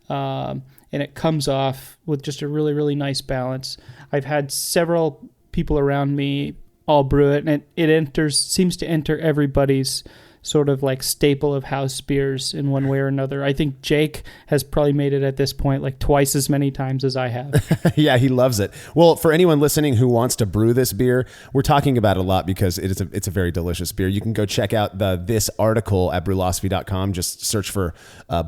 And it comes off with just a really, really nice balance. I've had several people around me all brew it, and it seems to enter everybody's sort of like staple of house beers in one way or another. I think Jake has probably made it at this point like twice as many times as I have. Yeah, he loves it. Well, for anyone listening who wants to brew this beer, we're talking about it a lot because it's a very delicious beer. You can go check out this article at brewlosophy.com. Just search for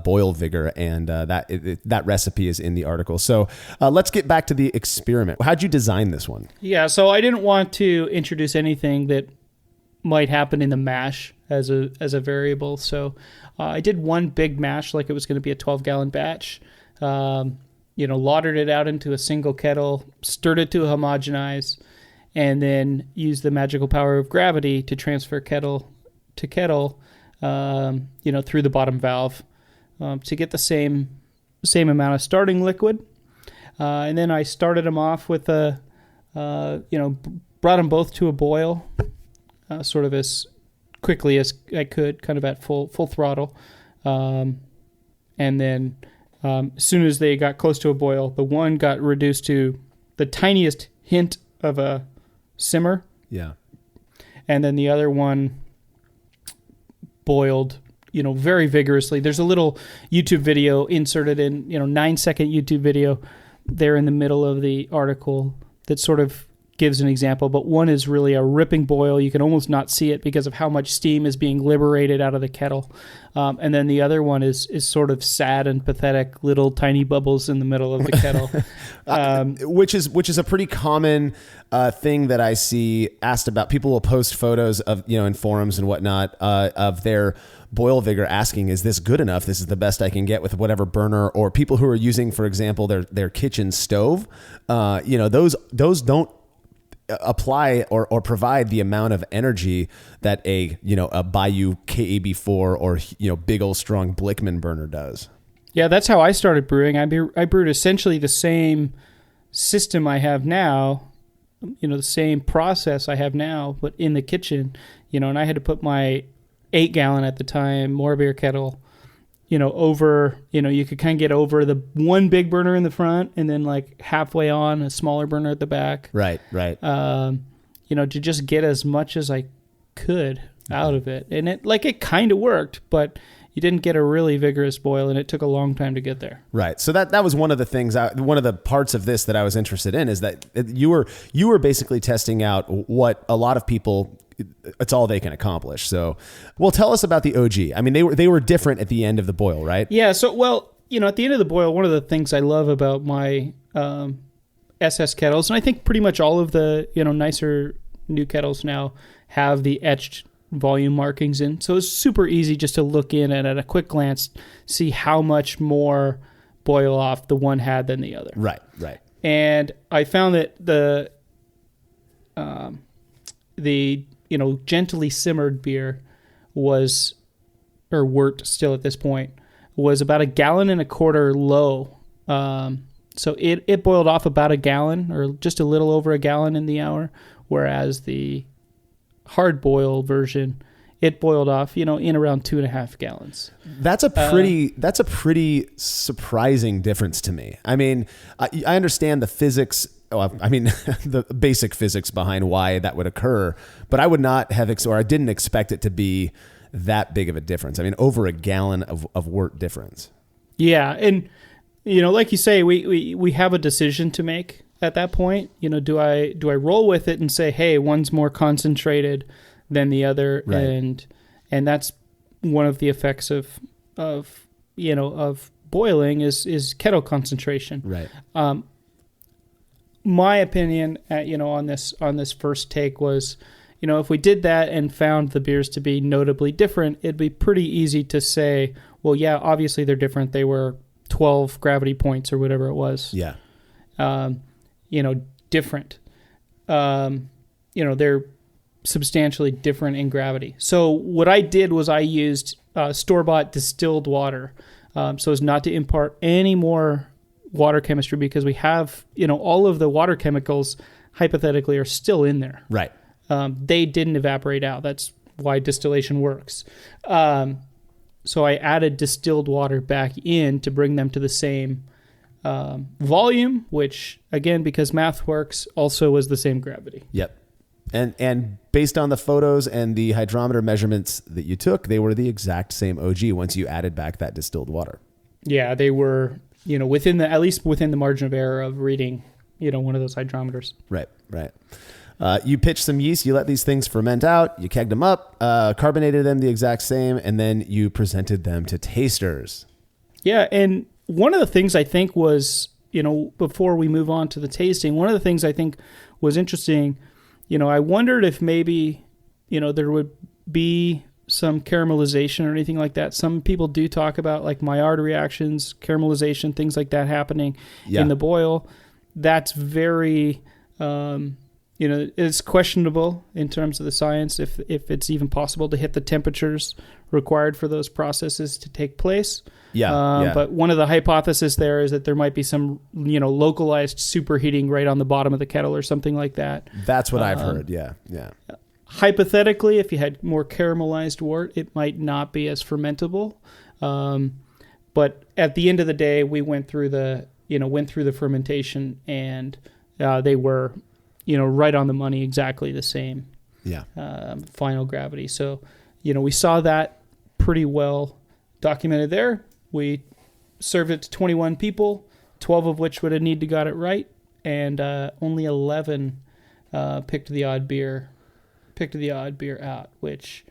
Boil Vigor, and that recipe is in the article. So let's get back to the experiment. How'd you design this one? Yeah, so I didn't want to introduce anything that might happen in the mash as a variable. So I did one big mash like it was going to be a 12-gallon batch. Laudered it out into a single kettle, stirred it to homogenize, and then used the magical power of gravity to transfer kettle to kettle, through the bottom valve to get the same amount of starting liquid. And then I started them off with brought them both to a boil, sort of as quickly as I could, kind of at full throttle. And then as soon as they got close to a boil, the one got reduced to the tiniest hint of a simmer. Yeah. And then the other one boiled, very vigorously. There's a little YouTube video inserted in, 9-second YouTube video there in the middle of the article that sort of gives an example, but one is really a ripping boil. You can almost not see it because of how much steam is being liberated out of the kettle. And then the other one is sort of sad and pathetic, little tiny bubbles in the middle of the kettle. Which is a pretty common thing that I see asked about. People will post photos of, in forums and whatnot, of their Boil Vigor asking, is this good enough? This is the best I can get with whatever burner, or people who are using, for example, their kitchen stove. Those don't apply or provide the amount of energy that a Bayou KAB4 or big old strong Blickman burner does. Yeah, that's how I started brewing. I brewed essentially the same system I have now, the same process I have now, but in the kitchen, and I had to put my 8-gallon at the time more beer kettle, over, you could kind of get over the one big burner in the front and then like halfway on a smaller burner at the back. Right. To just get as much as I could out of it. And it kind of worked, but you didn't get a really vigorous boil, and it took a long time to get there. Right. So that was one of the things, one of the parts of this that I was interested in, is that you were basically testing out what a lot of people, it's all they can accomplish. So, well, tell us about the OG. I mean, they were different at the end of the boil, right? Yeah. So, at the end of the boil, one of the things I love about my SS kettles, and I think pretty much all of the nicer new kettles now have the etched volume markings in. So it's super easy just to look in and at a quick glance see how much more boil off the one had than the other. Right. And I found that the gently simmered beer was, or wort still at this point, was about 1.25 gallons low. So it boiled off about 1 gallon, or just a little over 1 gallon in the hour, whereas the hard boil version, it boiled off, in around 2.5 gallons. That's a pretty surprising difference to me. I mean, I understand the physics. The basic physics behind why that would occur, but I would not have, I didn't expect it to be that big of a difference. I mean, over 1 gallon of wort difference. Yeah, and like you say, we have a decision to make at that point. Do I roll with it and say, hey, one's more concentrated than the other, Right. and that's one of the effects of boiling is kettle concentration. Right. My opinion, on this first take was, if we did that and found the beers to be notably different, it'd be pretty easy to say, well, yeah, obviously they're different. They were 12 gravity points or whatever it was. Yeah. Different. They're substantially different in gravity. So what I did was I used store-bought distilled water, so as not to impart any more water chemistry, because we have, all of the water chemicals hypothetically are still in there. Right. They didn't evaporate out. That's why distillation works. So I added distilled water back in to bring them to the same volume, which, again, because math works, also was the same gravity. Yep. And based on the photos and the hydrometer measurements that you took, they were the exact same OG once you added back that distilled water. Yeah, they were, at least within the margin of error of reading, one of those hydrometers. Right. You pitched some yeast, you let these things ferment out, you kegged them up, carbonated them the exact same, and then you presented them to tasters. Yeah, and one of the things I think was, before we move on to the tasting, one of the things I think was interesting, I wondered if maybe, there would be some caramelization or anything like that. Some people do talk about like Maillard reactions, caramelization, things like that happening in the boil. That's very, it's questionable in terms of the science if it's even possible to hit the temperatures required for those processes to take place. But one of the hypotheses there is that there might be some, localized superheating right on the bottom of the kettle or something like that. That's what I've heard. Yeah. Hypothetically, if you had more caramelized wort, it might not be as fermentable. But at the end of the day, we went through the fermentation, and they were, right on the money, exactly the same. Yeah. Final gravity. So, we saw that pretty well documented there. We served it to 21 people, 12 of which would have need to got it right, and only 11 picked the odd beer out, which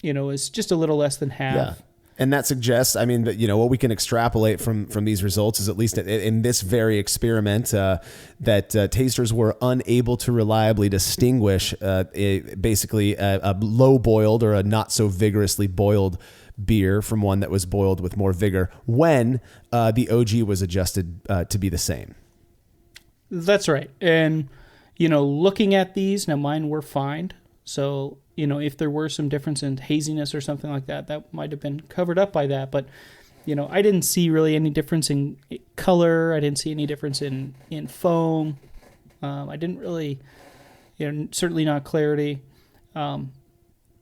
is just a little less than half. Yeah. And that suggests, that, what we can extrapolate from these results is, at least in this very experiment, that tasters were unable to reliably distinguish basically a low boiled or a not so vigorously boiled beer from one that was boiled with more vigor when the OG was adjusted to be the same. That's right. And, looking at these, now mine were fined. So, if there were some difference in haziness or something like that, that might have been covered up by that. But, I didn't see really any difference in color. I didn't see any difference in foam. I didn't really, certainly not clarity.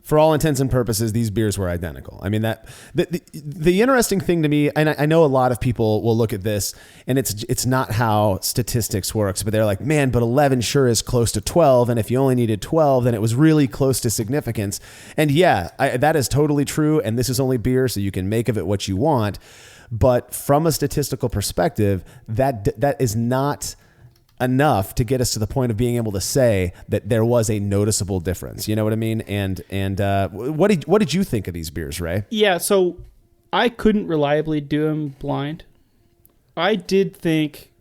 For all intents and purposes, these beers were identical. The interesting thing to me, and I know a lot of people will look at this, and it's not how statistics works, but they're like, man, but 11 sure is close to 12, and if you only needed 12, then it was really close to significance. And yeah, that is totally true, and this is only beer, so you can make of it what you want. But from a statistical perspective, that is not enough to get us to the point of being able to say that there was a noticeable difference. You know what I mean? And what did you think of these beers, Ray? Yeah, so I couldn't reliably do them blind. I did think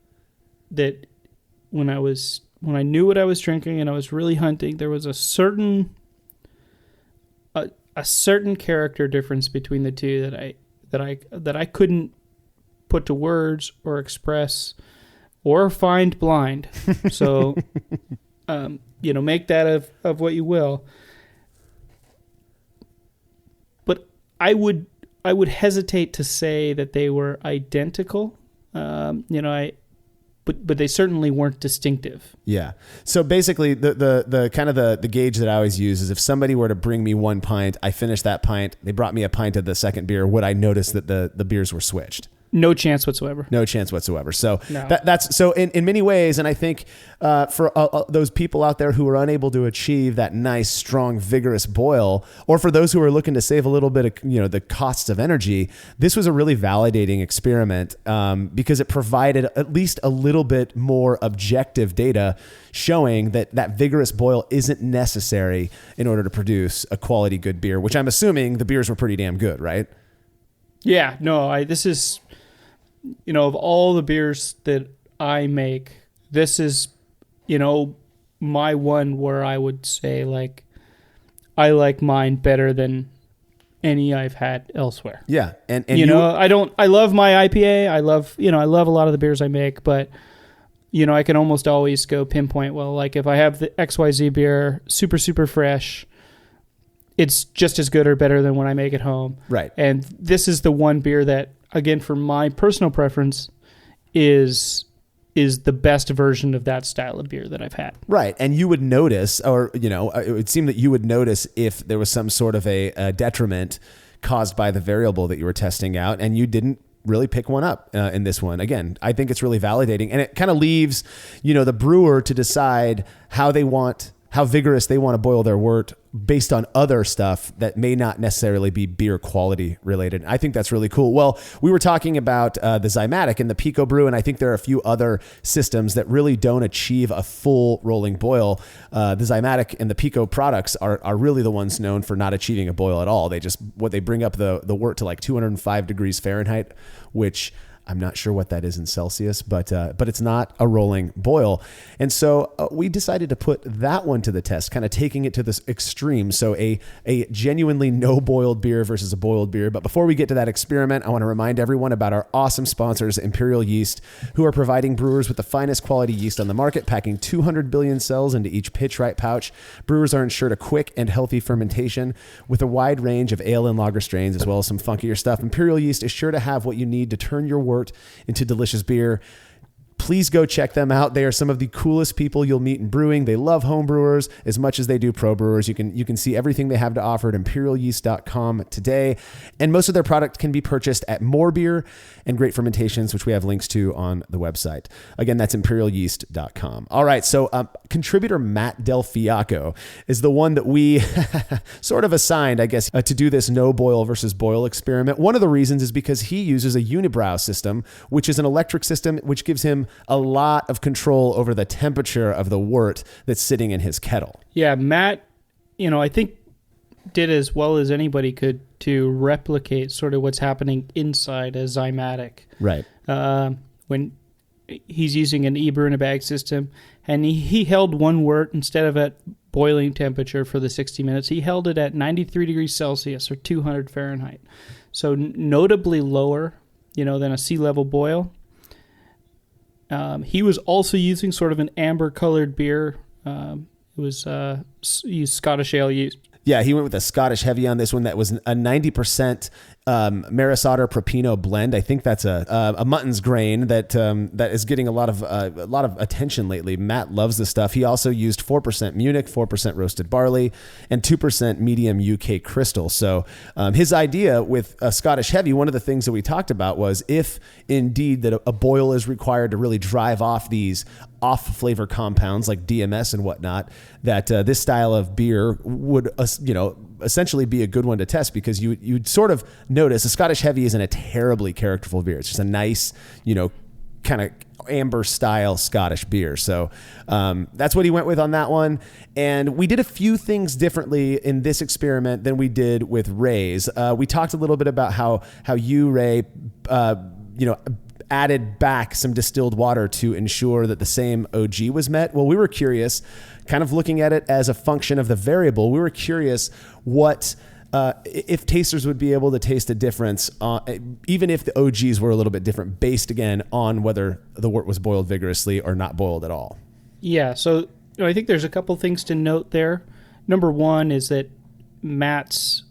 that when I knew what I was drinking and I was really hunting, there was a certain character difference between the two that I couldn't put to words or express or find blind. So, make that of what you will. But I would hesitate to say that they were identical. But they certainly weren't distinctive. Yeah. So basically, the kind of the gauge that I always use is if somebody were to bring me one pint, I finished that pint, they brought me a pint of the second beer, would I notice that the beers were switched? No chance whatsoever. No chance whatsoever. So No. that's so in many ways, and I think for those people out there who are unable to achieve that nice, strong, vigorous boil, or for those who are looking to save a little bit of the costs of energy, this was a really validating experiment because it provided at least a little bit more objective data showing that vigorous boil isn't necessary in order to produce a quality good beer. Which I'm assuming the beers were pretty damn good, right? Yeah. No. This is. Of all the beers that I make, this is, my one where I would say, like, I like mine better than any I've had elsewhere. Yeah. And I love my IPA. I love a lot of the beers I make, but, I can almost always go pinpoint, well, like if I have the XYZ beer, super, super fresh, it's just as good or better than when I make it home. Right. And this is the one beer that, again, for my personal preference, is the best version of that style of beer that I've had. Right. And you would notice, or, it would seem that you would notice if there was some sort of a detriment caused by the variable that you were testing out, and you didn't really pick one up in this one. Again, I think it's really validating, and it kind of leaves, the brewer to decide how vigorous they want to boil their wort based on other stuff that may not necessarily be beer quality related. I think that's really cool. Well, we were talking about the Zymatic and the Pico Brew, and I think there are a few other systems that really don't achieve a full rolling boil. The Zymatic and the Pico products are really the ones known for not achieving a boil at all. They bring up the wort to like 205 degrees Fahrenheit, which I'm not sure what that is in Celsius, but it's not a rolling boil. And so we decided to put that one to the test, kind of taking it to this extreme. So a genuinely no boiled beer versus a boiled beer. But before we get to that experiment, I want to remind everyone about our awesome sponsors, Imperial Yeast, who are providing brewers with the finest quality yeast on the market, packing 200 billion cells into each pitch-right pouch. Brewers are ensured a quick and healthy fermentation with a wide range of ale and lager strains, as well as some funkier stuff. Imperial Yeast is sure to have what you need to turn your wort into delicious beer. Please go check them out. They are some of the coolest people you'll meet in brewing. They love home brewers as much as they do pro brewers. You can see everything they have to offer at imperialyeast.com today. And most of their product can be purchased at More Beer and Great Fermentations, which we have links to on the website. Again, that's imperialyeast.com. All right, so contributor Matt Del Fiacco is the one that we sort of assigned, I guess, to do this no boil versus boil experiment. One of the reasons is because he uses a unibrow system, which is an electric system which gives him a lot of control over the temperature of the wort that's sitting in his kettle. Yeah, Matt, I think did as well as anybody could to replicate sort of what's happening inside a Zymatic. Right. When he's using an eBrew in a bag system, and he held one wort instead of at boiling temperature for the 60 minutes. He held it at 93 degrees Celsius or 200 Fahrenheit. So notably lower, than a sea level boil. He was also using sort of an amber-colored beer. It was used Scottish ale yeast. Yeah, he went with a Scottish heavy on this one that was a 90% Maris Otter Propino blend. I think that's a Mutton's grain that is getting a lot of attention lately. Matt loves the stuff. He also used 4% Munich, 4% roasted barley, and 2% medium UK crystal. So his idea with a Scottish heavy, one of the things that we talked about was if indeed that a boil is required to really drive off these off flavor compounds like DMS and whatnot, that this style of beer would essentially be a good one to test, because you'd sort of notice a Scottish heavy isn't a terribly characterful beer. It's just a nice, kind of amber style Scottish beer. So that's what he went with on that one. And we did a few things differently in this experiment than we did with Ray's. We talked a little bit about how you, Ray, added back some distilled water to ensure that the same OG was met. Well, we were curious, kind of looking at it as a function of the variable. We were curious what if tasters would be able to taste a difference, even if the OGs were a little bit different, based again on whether the wort was boiled vigorously or not boiled at all. Yeah, so I think there's a couple things to note there. Number one is that Matt's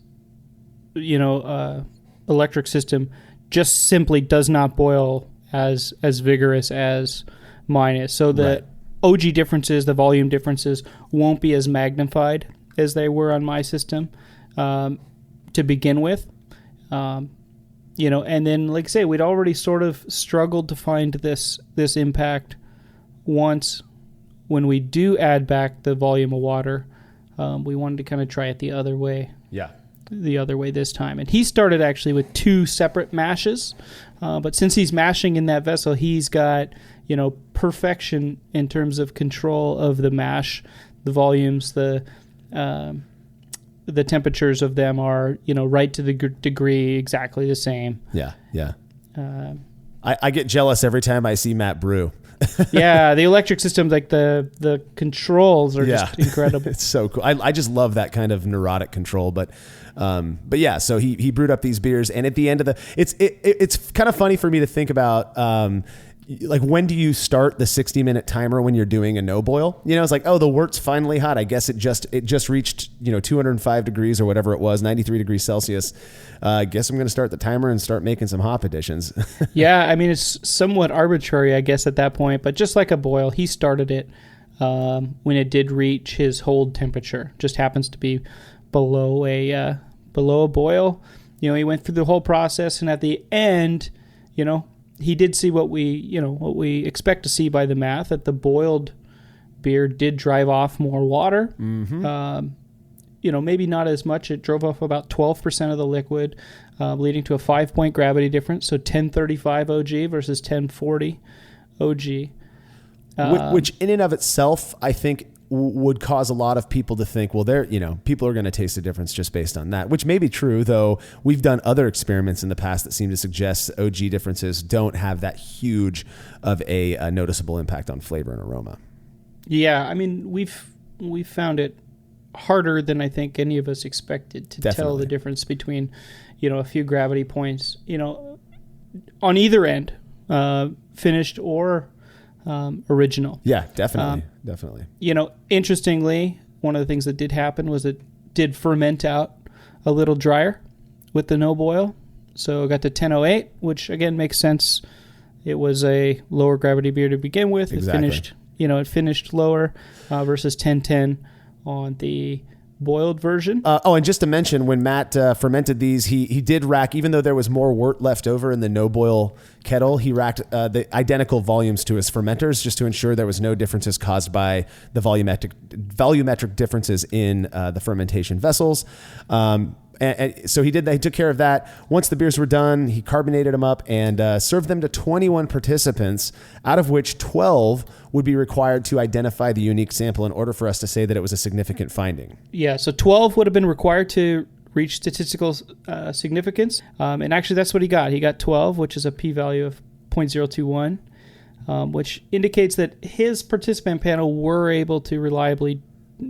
electric system just simply does not boil as vigorous as mine is. So the OG differences, the volume differences, won't be as magnified as they were on my system to begin with. And then, like I say, we'd already sort of struggled to find this impact once. When we do add back the volume of water, we wanted to kind of try it the other way. Yeah. The other way this time. And he started actually with 2 separate mashes. But since he's mashing in that vessel, he's got, perfection in terms of control of the mash, the volumes, the temperatures of them are, right to the degree exactly the same. Yeah. Yeah. I get jealous every time I see Matt brew. Yeah, the electric system, like the controls are just incredible. It's so cool. I just love that kind of neurotic control. But yeah, so he brewed up these beers, and at the end of it's kind of funny for me to think about. Like, when do you start the 60-minute timer when you're doing a no boil? It's like, oh, the wort's finally hot. I guess it just reached 205 degrees or whatever it was, 93 degrees Celsius. I guess I'm going to start the timer and start making some hop additions. Yeah, I mean, it's somewhat arbitrary, I guess, at that point. But just like a boil, he started it when it did reach his hold temperature. Just happens to be below a boil. He went through the whole process, and at the end, he did see what we expect to see by the math, that the boiled beer did drive off more water. Mm-hmm. Maybe not as much. It drove off about 12% of the liquid, leading to a 5-point gravity difference. So 1035 OG versus 1040 OG. Which in and of itself, I think would cause a lot of people to think, well, people are going to taste the difference just based on that, which may be true, though we've done other experiments in the past that seem to suggest OG differences don't have that huge of a noticeable impact on flavor and aroma. Yeah, I mean, we've found it harder than I think any of us expected to tell the difference between, a few gravity points, on either end, finished or original. Yeah, definitely. Interestingly, one of the things that did happen was it did ferment out a little drier with the no boil. So it got to 1008, which again makes sense. It was a lower gravity beer to begin with. Exactly. It finished lower versus 1010 on the boiled version. And just to mention, when Matt fermented these, he did rack, even though there was more wort left over in the no boil kettle, he racked the identical volumes to his fermenters just to ensure there was no differences caused by the volumetric differences in the fermentation vessels. And so he took care of that. Once the beers were done, he carbonated them up and served them to 21 participants, out of which 12 would be required to identify the unique sample in order for us to say that it was a significant finding. Yeah, so 12 would have been required to reach statistical significance. And actually, that's what he got. He got 12, which is a p-value of 0.021, which indicates that his participant panel were able to reliably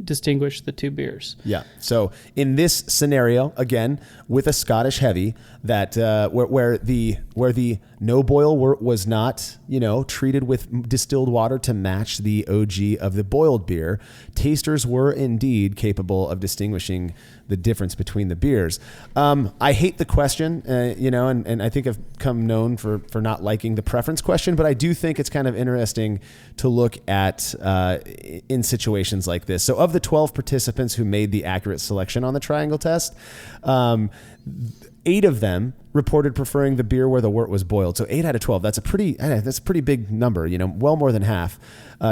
distinguish the two beers. Yeah. So in this scenario, again, with a Scottish heavy, that where the no boil wort was not, treated with distilled water to match the OG of the boiled beer, tasters were indeed capable of distinguishing the difference between the beers. I hate the question, and I think I've come known for not liking the preference question, but I do think it's kind of interesting to look at in situations like this. So of the 12 participants who made the accurate selection on the triangle test, 8 of them reported preferring the beer where the wort was boiled. So 8 out of 12, that's a pretty big number, well more than half.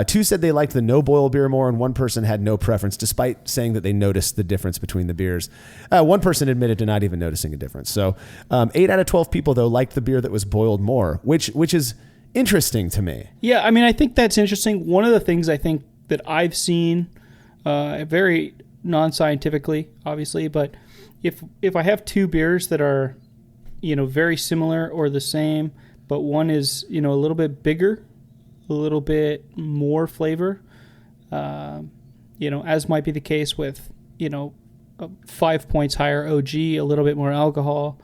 2 said they liked the no boil beer more, and 1 person had no preference, despite saying that they noticed the difference between the beers. 1 person admitted to not even noticing a difference. So 8 out of 12 people, though, liked the beer that was boiled more, which is interesting to me. Yeah, I mean, I think that's interesting. One of the things I think that I've seen, very non-scientifically, obviously, but if I have 2 beers that are, very similar or the same, but one is, a little bit bigger, a little bit more flavor, as might be the case with, 5 points higher OG, a little bit more alcohol.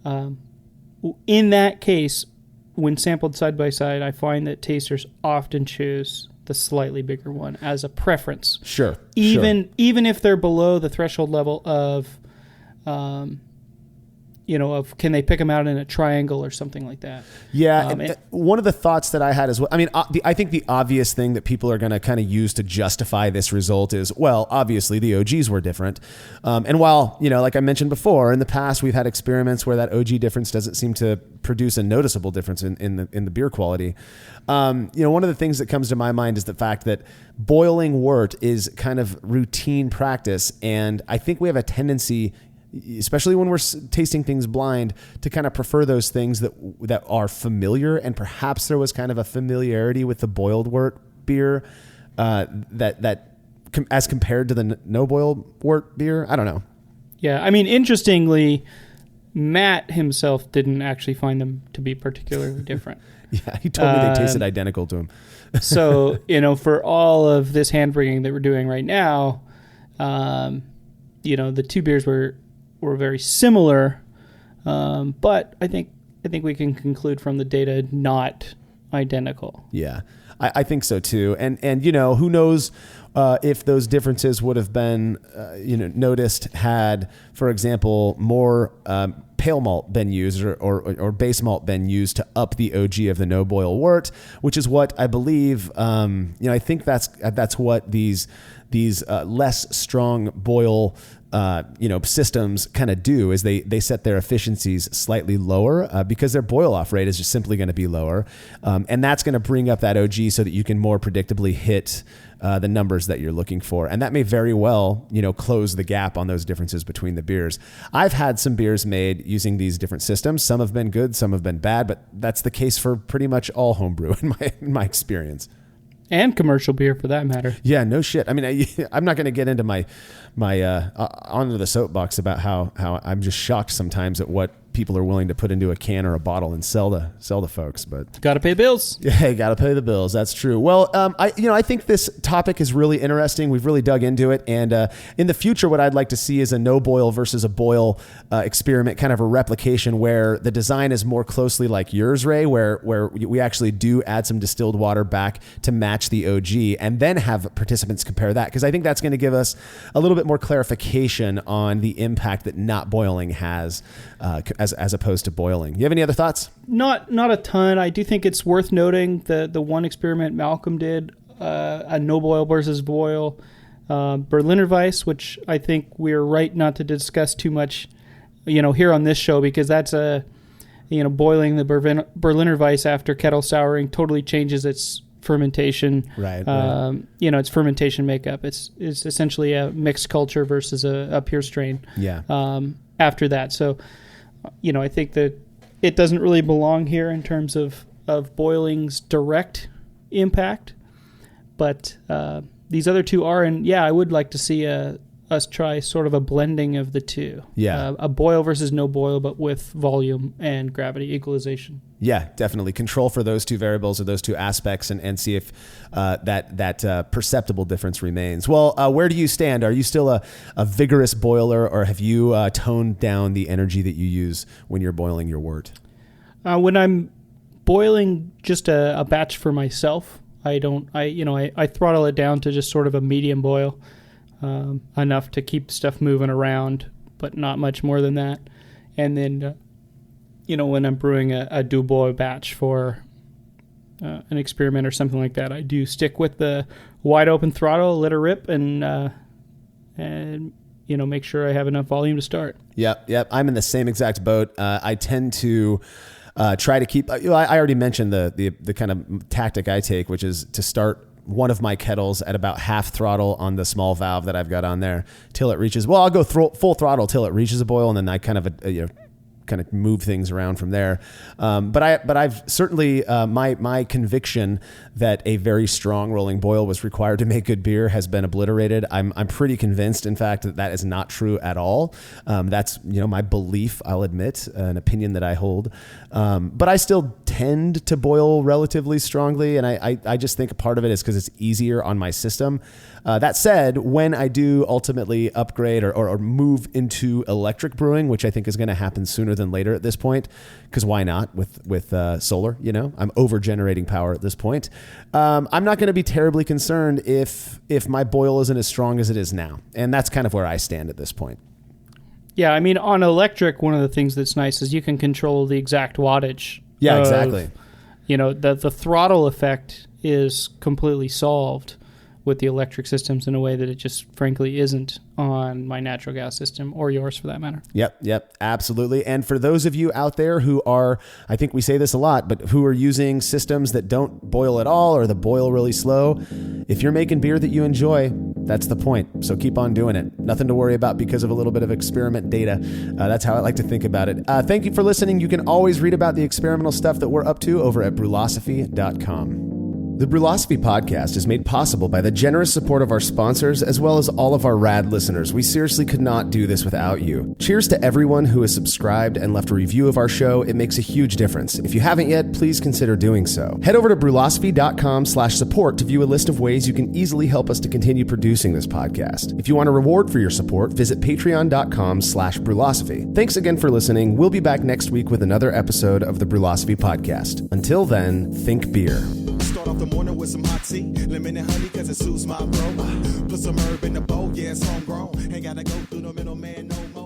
In that case, when sampled side by side, I find that tasters often choose the slightly bigger one as a preference. Sure. Even if they're below the threshold level of of can they pick them out in a triangle or something like that. Yeah. One of the thoughts that I had as well, I mean, I think the obvious thing that people are going to kind of use to justify this result is, well, obviously the OGs were different. And while, like I mentioned before, in the past, we've had experiments where that OG difference doesn't seem to produce a noticeable difference in the beer quality. One of the things that comes to my mind is the fact that boiling wort is kind of routine practice. And I think we have a tendency, especially when we're tasting things blind, to kind of prefer those things that are familiar. And perhaps there was kind of a familiarity with the boiled wort beer that as compared to the no boiled wort beer. I don't know. Yeah. I mean, interestingly, Matt himself didn't actually find them to be particularly different. Yeah. He told me they tasted identical to him. So, for all of this hand bringing that we're doing right now, the two beers were very similar, but I think we can conclude from the data not identical. Yeah, I think so too. And who knows if those differences would have been noticed had, for example, more pale malt been used or base malt been used to up the OG of the no boil wort, which is what I believe. I think that's what these less strong boil systems kind of do, is they set their efficiencies slightly lower because their boil off rate is just simply going to be lower. And that's going to bring up that OG so that you can more predictably hit the numbers that you're looking for. And that may very well, close the gap on those differences between the beers. I've had some beers made using these different systems. Some have been good, some have been bad, but that's the case for pretty much all homebrew in my experience. And commercial beer, for that matter. Yeah, no shit. I mean, I'm not going to get into my onto the soapbox about how I'm just shocked sometimes at what people are willing to put into a can or a bottle and sell the folks. But got to pay the bills. Yeah, got to pay the bills. That's true. Well, I think this topic is really interesting. We've really dug into it, and in the future, what I'd like to see is a no boil versus a boil experiment, kind of a replication where the design is more closely like yours, Ray, where we actually do add some distilled water back to match the OG, and then have participants compare that, because I think that's going to give us a little bit more clarification on the impact that not boiling has as opposed to boiling. You have any other thoughts? Not a ton. I do think it's worth noting the one experiment Malcolm did, a no boil versus boil Berliner Weiss, which I think we're right not to discuss too much, here on this show, because that's boiling the Berliner Weiss after kettle souring totally changes its fermentation. Right. Its fermentation makeup. It's essentially a mixed culture versus a pure strain. Yeah. After that, so I think that it doesn't really belong here in terms of boiling's direct impact, but these other two are, and I would like to see us try sort of a blending of the two. Yeah. A boil versus no boil, but with volume and gravity equalization. Yeah, definitely. Control for those two variables or those two aspects, and see if that perceptible difference remains. Well, where do you stand? Are you still a vigorous boiler, or have you toned down the energy that you use when you're boiling your wort? When I'm boiling just a batch for myself, I throttle it down to just sort of a medium boil, enough to keep stuff moving around, but not much more than that. And then, when I'm brewing a do boil batch for an experiment or something like that, I do stick with the wide open throttle, let it rip, and make sure I have enough volume to start. Yep. I'm in the same exact boat. I tend to try to keep. I already mentioned the kind of tactic I take, which is to start one of my kettles at about half throttle on the small valve that I've got on there till it reaches. Well, I'll go full throttle till it reaches a boil, and then I kind of move things around from there. But I've certainly my conviction that a very strong rolling boil was required to make good beer has been obliterated. I'm pretty convinced, in fact, that is not true at all. That's my belief. I'll admit, an opinion that I hold. But I still tend to boil relatively strongly, and I just think a part of it is because it's easier on my system. That said, when I do ultimately upgrade or move into electric brewing, which I think is going to happen sooner than later at this point, because why not with solar? I'm over generating power at this point. I'm not going to be terribly concerned if my boil isn't as strong as it is now, and that's kind of where I stand at this point. Yeah, I mean, on electric, one of the things that's nice is you can control the exact wattage. Yeah, exactly. The throttle effect is completely solved with the electric systems in a way that it just frankly isn't on my natural gas system, or yours for that matter. Yep, absolutely. And for those of you out there who are, I think we say this a lot, but who are using systems that don't boil at all or that boil really slow, if you're making beer that you enjoy, that's the point. So keep on doing it. Nothing to worry about because of a little bit of experiment data. That's how I like to think about it. Thank you for listening. You can always read about the experimental stuff that we're up to over at brewlosophy.com. The Brewlosophy podcast is made possible by the generous support of our sponsors as well as all of our rad listeners. We seriously could not do this without you. Cheers to everyone who has subscribed and left a review of our show. It makes a huge difference. If you haven't yet, please consider doing so. Head over to brewlosophy.com/support to view a list of ways you can easily help us to continue producing this podcast. If you want a reward for your support, visit patreon.com/brewlosophy. Thanks again for listening. We'll be back next week with another episode of the Brewlosophy podcast. Until then, think beer. Start off the morning with some hot tea, lemon and honey cause it suits my bro. Put some herb in the bowl, yeah, it's homegrown. Ain't gotta go through the middleman no more.